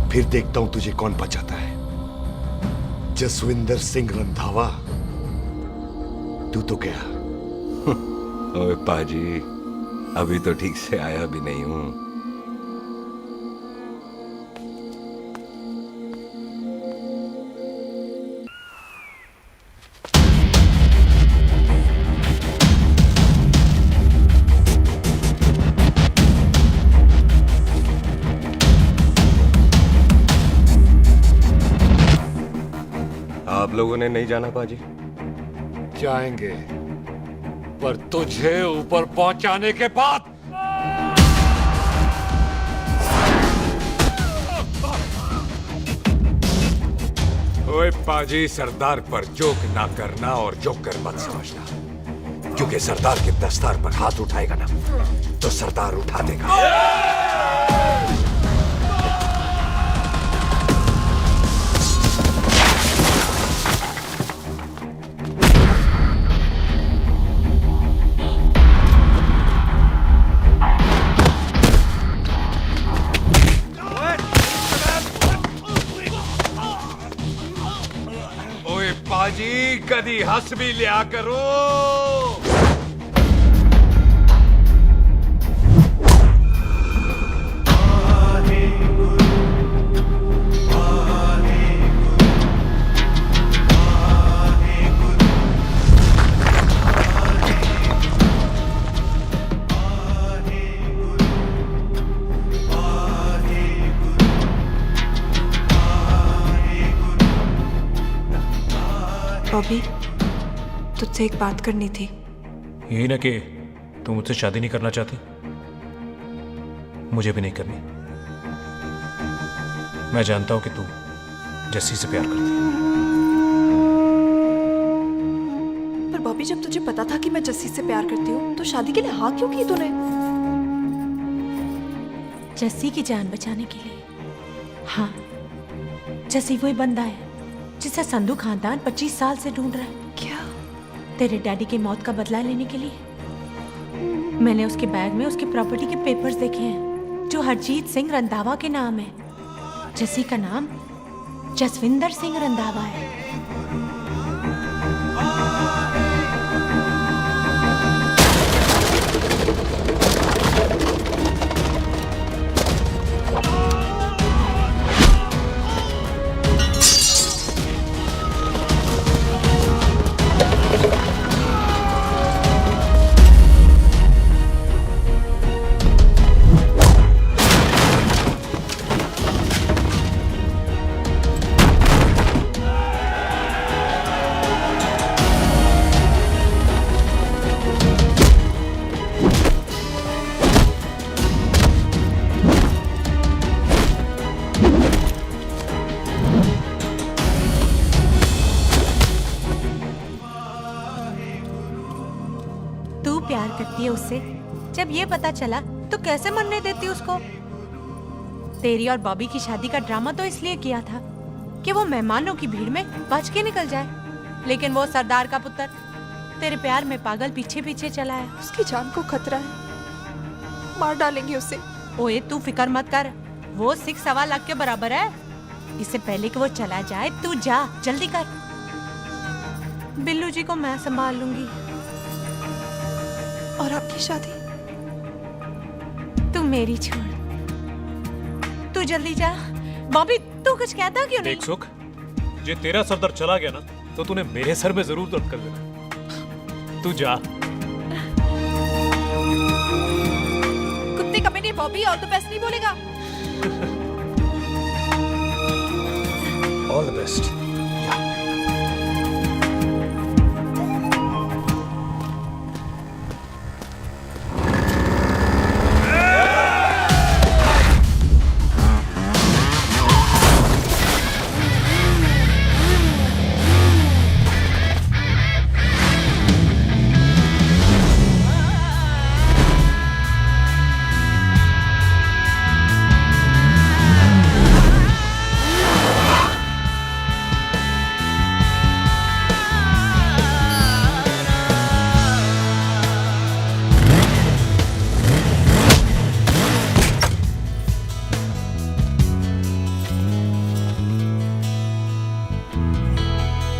फिर देखता हूं तुझे कौन बचाता है। जसविंदर सिंह रंधावा, तू तो गया। ओए पाजी, अभी तो ठीक से आया भी नहीं हूं। आप लोगों ने नहीं जाना पाजी? जाएंगे, पर तुझे ऊपर पहुंचाने के बाद। ओए पाजी, सरदार पर जोक ना करना और जोकर मत समझना, क्योंकि सरदार के दस्तार पर हाथ उठाएगा ना तो सरदार उठा देगा। पाजी कदी हंस भी लिया करो। बॉबी, तुझसे एक बात करनी थी। यही ना कि तू मुझसे शादी नहीं करना चाहती, मुझे भी नहीं करनी। मैं जानता हूं कि तू जस्सी से प्यार करती है। पर बॉबी, जब तुझे पता था कि मैं जस्सी से प्यार करती हूँ तो शादी के लिए हाँ क्यों की तूने? जस्सी की जान बचाने के लिए। हाँ, जस्सी वही बंदा है जिसे संधू खानदान 25 साल से ढूंढ रहा है। क्या? तेरे डैडी की मौत का बदला लेने के लिए। मैंने उसके बैग में उसकी प्रॉपर्टी के पेपर्स देखे हैं जो हरजीत सिंह रंधावा के नाम है। जस्सी का नाम जसविंदर सिंह रंधावा है। प्यार करती है उससे। जब ये पता चला तो कैसे मरने देती उसको? तेरी और बॉबी की शादी का ड्रामा तो इसलिए किया था कि वो मेहमानों की भीड़ में बच के निकल जाए, लेकिन वो सरदार का पुत्र तेरे प्यार में पागल पीछे पीछे चला है। उसकी जान को खतरा है, मार डालेंगे उसे। ओए तू फिक्र मत कर, वो 6.25 लाख के बराबर है। इससे पहले कि वो चला जाए तू जा, जल्दी कर। बिल्लू जी को मैं संभाल लूंगी। और आपकी शादी? तू मेरी छोड़, तू जल्दी जा। बॉबी तू कुछ कहता क्यों नहीं? देख सुख, जे तेरा सरदार चला गया ना तो तूने मेरे सर में जरूर दर्द कर देना। तू जा। बॉबी ऑल द बेस्ट नहीं बोलेगा? All the best.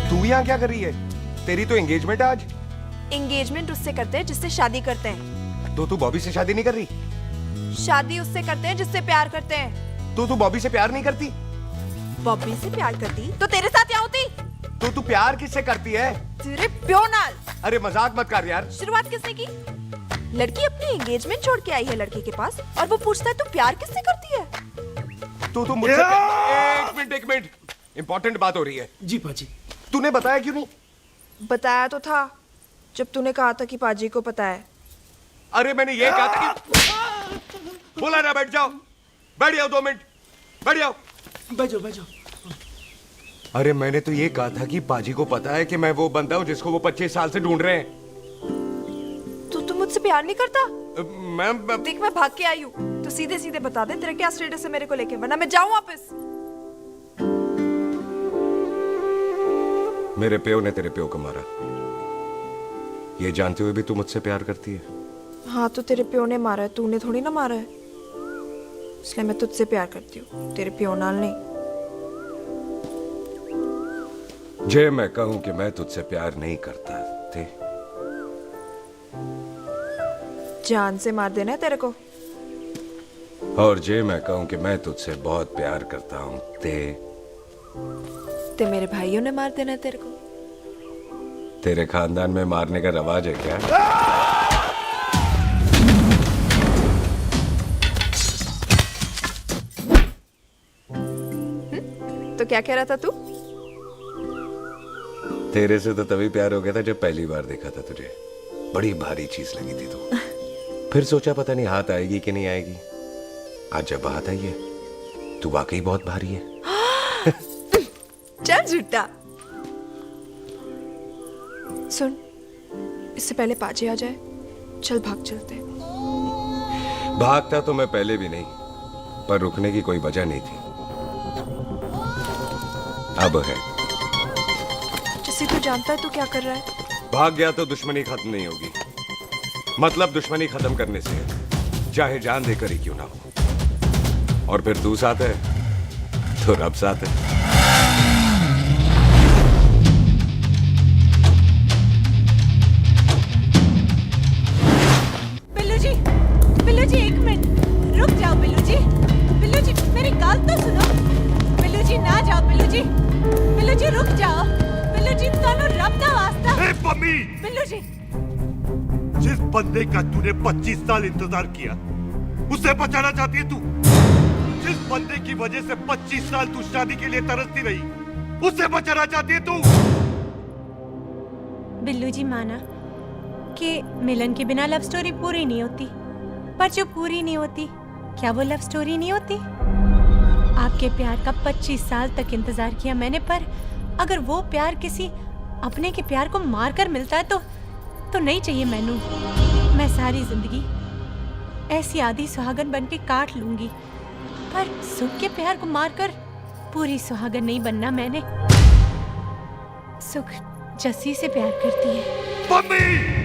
तू यहाँ क्या कर रही है? तेरी तो एंगेजमेंट है आज। एंगेजमेंट उससे करते हैं जिससे शादी करते हैं। तो तू बॉबी से शादी नहीं कर रही? शादी उससे करते हैं जिससे प्यार करते हैं। तो तू बॉबी से प्यार नहीं करती? बॉबी से प्यार करती तो तेरे साथ क्या होती? तो तू प्यार किससे करती है? तेरे प्यो नाल। अरे मजाक मत कर यार। शुरुआत किसने की? लड़की अपनी एंगेजमेंट छोड़ के आई है लड़के के पास और वो पूछता है तू प्यार किससे करती है? तो तू मुझसे एक मिनट इंपॉर्टेंट बात हो रही है। जी पाजी। तूने बताया क्यों नहीं? बताया तो था जब तूने कहा था कि पाजी को पता है। अरे मैंने ये कहा था कि बोला ना बैठ जाओ। बैठ जाओ 2 मिनट। बैठ जाओ। बैठ जाओ। अरे मैंने तो ये कहा था कि पाजी को पता है कि मैं वो बंदा हूँ जिसको वो 25 साल से ढूंढ रहे हैं। तू मुझसे प्यार नहीं करता? मैं देख मैं भाग के आई हूँ तो सीधे सीधे बता दे तेरा क्या स्टेटस है मेरे को लेके, वरना मैं जाऊँ वापस। मेरे प्यो ने तेरे प्यो को मारा, ये जानते हुए भी तू मुझसे प्यार करती है? हाँ तो तेरे प्यो ने मारा है, तूने थोड़ी ना मारा है, इसलिए मैं तुझसे प्यार करती हूँ, तेरे प्यो नाल नहीं। जे मैं कहूं कि मैं तुझसे प्यार नहीं करता थे, जान से मार देना है तेरे को। और जे मैं कहूं कि मैं तुझसे बहुत प्यार करता हूं ते मेरे भाइयों ने मार देना है तेरे को। तेरे खानदान में मारने का रवाज है क्या? तो क्या कह रहा था तू? तेरे से तो तभी प्यार हो गया था जब पहली बार देखा था तुझे, बड़ी भारी चीज लगी थी तू। फिर सोचा पता नहीं हाथ आएगी कि नहीं आएगी, आज जब हाथ आई है तू वाकई बहुत भारी है। चल झूठा। सुन, इससे पहले पाजी आ जाए, चल भाग चलते। भागता तो मैं पहले भी नहीं, पर रुकने की कोई वजह नहीं थी, अब है। जैसे तू जानता है तू क्या कर रहा है। भाग गया तो दुश्मनी खत्म नहीं होगी, मतलब दुश्मनी खत्म करने से है, चाहे जान देकर ही क्यों ना हो। और फिर तू साथ है तो रब साथ है। बिल्लू जी 1 मिनट रुक जाओ। बिल्लू जी मेरी बात तो सुनो। बिल्लू जी ना जाओ। बिल्लू जी रुक जाओ। बिल्लू जी दोनों रब दा वास्ता। ए पम्मी, बिल्लू जी जिस बंदे का तूने 25 साल इंतजार किया उसे बचाना चाहती है तू? जिस बंदे की वजह से 25 साल तू शादी के लिए तरसती रही उसे बचाना चाहती है तू? बिल्लू जी माना कि मिलन के बिना लव स्टोरी पूरी नहीं होती, पर जो पूरी नहीं होती क्या वो लव स्टोरी नहीं होती? आपके प्यार का 25 साल तक इंतजार किया मैंने, पर अगर वो प्यार किसी अपने के प्यार को मारकर मिलता है तो नहीं चाहिए मैनू। मैं सारी जिंदगी ऐसी आधी सुहागन बन के काट लूंगी, पर सुख के प्यार को मारकर पूरी सुहागन नहीं बनना मैंने। सुख जस्सी से प्यार करती है। मम्मी!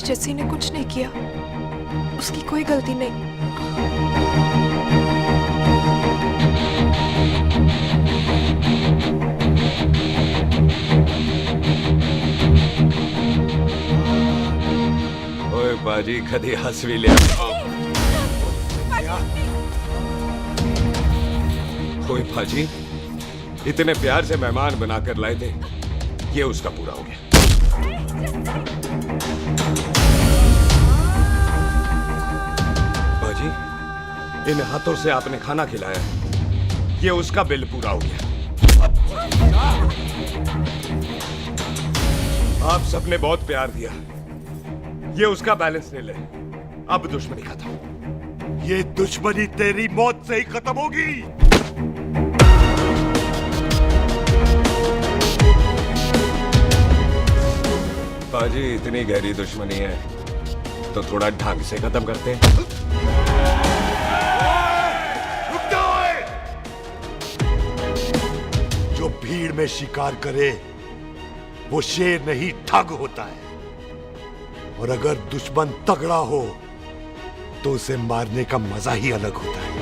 जस्सी ने कुछ नहीं किया, उसकी कोई गलती नहीं। ओए बाजी कदी हंस भी लिया। ओए बाजी इतने प्यार से मेहमान बनाकर लाए थे, ये उसका पूरा हो गया। बाजी इन हाथों से आपने खाना खिलाया, ये उसका बिल पूरा हो गया। आप सबने बहुत प्यार दिया, ये उसका बैलेंस ले ले। अब दुश्मनी खत्म। ये दुश्मनी तेरी मौत से ही खत्म होगी। बाजी इतनी गहरी दुश्मनी है तो थोड़ा ढंग से खत्म करते हैं। रुक जाओ! जो भीड़ में शिकार करे वो शेर नहीं ठग होता है, और अगर दुश्मन तगड़ा हो तो उसे मारने का मजा ही अलग होता है।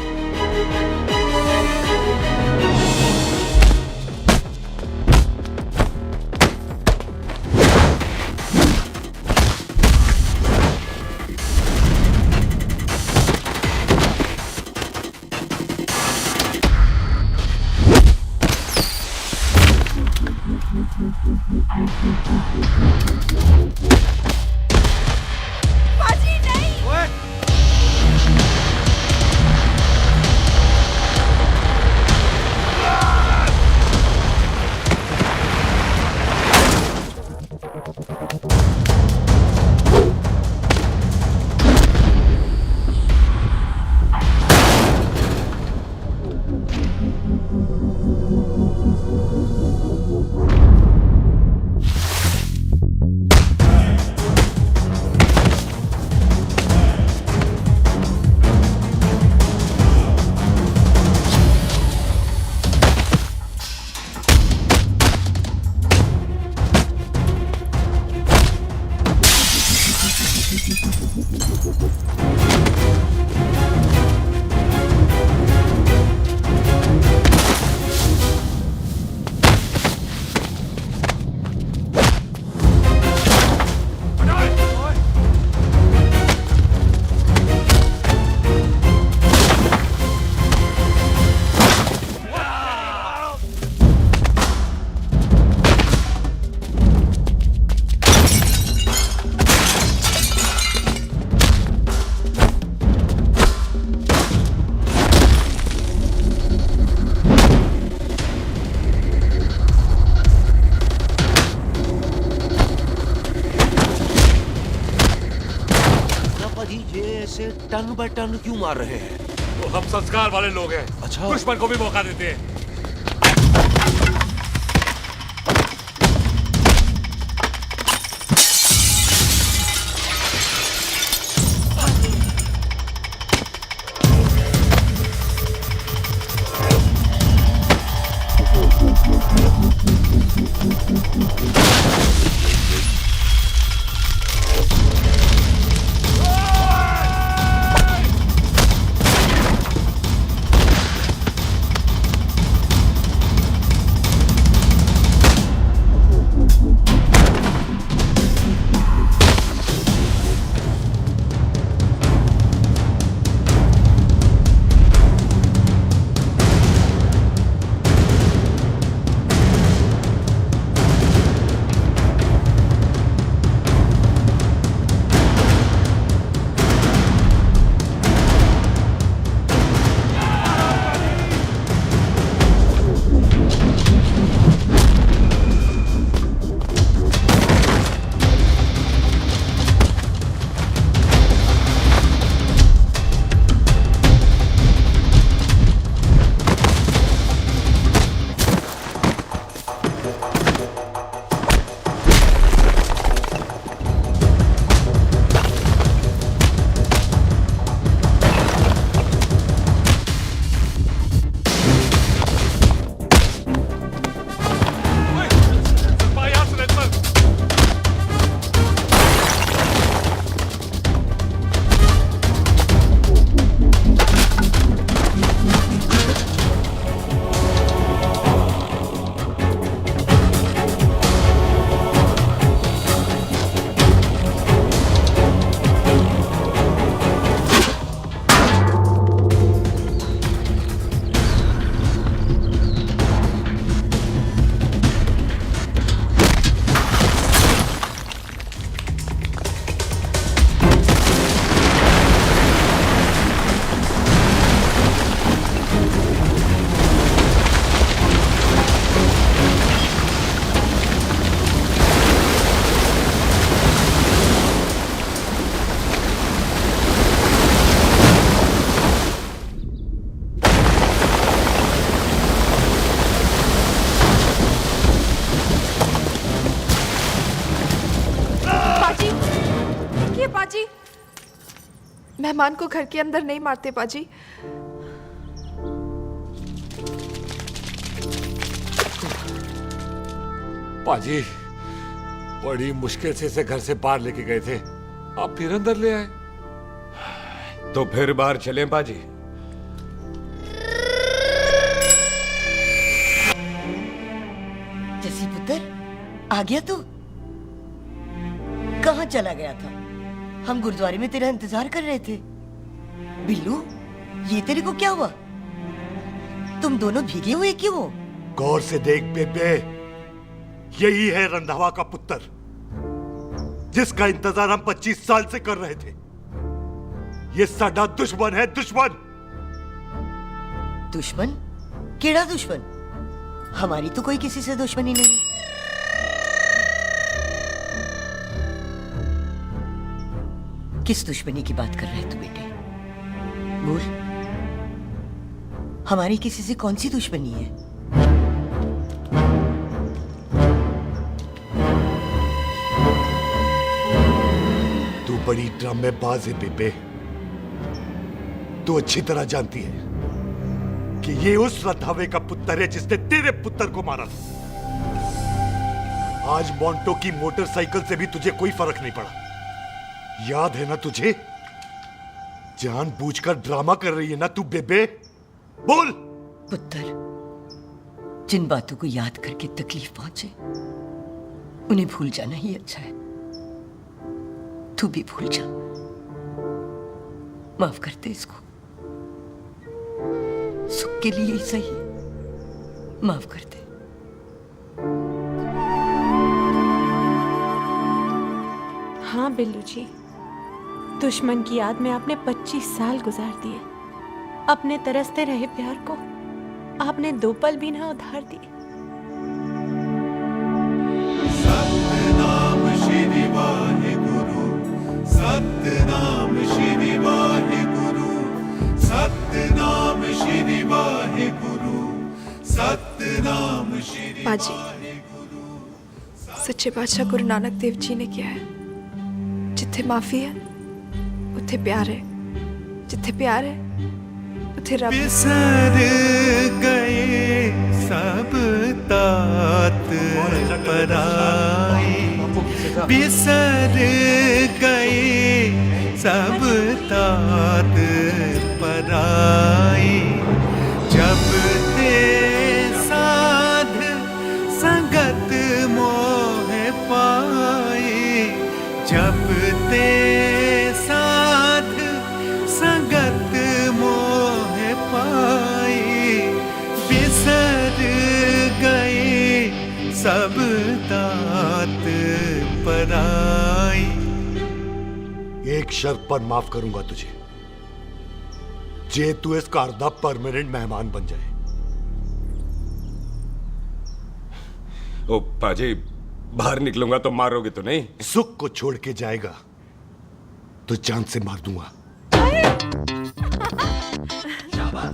बाजी नहीं। ऐसे टन बाय टन क्यों मार रहे हैं? तो हम संस्कार वाले लोग हैं। अच्छा। दुश्मन को भी मौका देते हैं। पाजी। मेहमान को घर के अंदर नहीं मारते पाजी। पाजी बड़ी मुश्किल से इसे घर से बाहर लेके गए थे, आप फिर अंदर ले आए। तो फिर बाहर चलें पाजी। जसी पुत्र, आ गया तू? कहाँ चला गया था? हम गुरुद्वारे में तेरा इंतजार कर रहे थे। बिल्लू, ये तेरे को क्या हुआ? तुम दोनों भीगे हुए क्यों हो? गौर से देख बेबे, यही है रंधावा का पुत्र, जिसका इंतजार हम 25 साल से कर रहे थे। ये साडा दुश्मन है, दुश्मन। दुश्मन? केड़ा दुश्मन? हमारी तो कोई किसी से दुश्मनी नहीं। किस दुश्मनी की बात कर रहे तू बेटे? बोल, हमारी किसी से कौन सी दुश्मनी है? तू बड़ी ड्रामेबाज है बेबे। तू अच्छी तरह जानती है कि ये उस रंधावे का पुत्र है जिसने तेरे पुत्र को मारा था। आज मोंटो की मोटरसाइकिल से भी तुझे कोई फर्क नहीं पड़ा। याद है ना तुझे? जानबूझकर ड्रामा कर रही है ना तू बेबे? बोल। पुत्र, जिन बातों को याद करके तकलीफ पहुंचे उन्हें भूल जाना ही अच्छा है। तू भी भूल जा। माफ कर दे इसको, सुख के लिए ही सही। माफ कर दे। हाँ बिल्लू जी, दुश्मन की याद में आपने 25 साल गुजार दिए। अपने तरसते रहे प्यार को आपने 2 पल भी ना उधार दिए। सतनाम श्री वाहेगुरु, सतनाम श्री वाहेगुरु, सतनाम श्री वाहेगुरु, सतनाम श्री पाजी, सच्चे बादशाह गुरु नानक देव जी ने किया है, जिथे माफी है उथे प्यार है, जिथे प्यार है उथे रब। बिसर गए सब तात पराई, बिसर गए सब तात पराई। जब ते साध संगत मोह पाई, जब ते साध संगत मोह पाई, बिसर गए सब तात पराई। एक शर्त पर माफ करूंगा तुझे, जे तू इस घर दा परमानेंट मेहमान बन जाए। ओ पाजी, बाहर निकलूंगा तो मारोगे तो नहीं? सुख को छोड़ के जाएगा तो जान से मार दूंगा।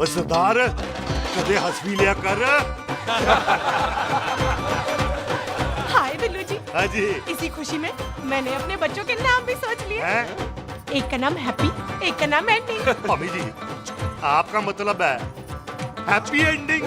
सरदार, कदे हंस भी लिया कर। हाय बिल्लू जी। हाँ जी। इसी खुशी में मैंने अपने बच्चों के नाम भी सोच लिए। एक का नाम हैप्पी, एक का नाम एंडी। मम्मी जी, आपका मतलब है हैप्पी एंडिंग।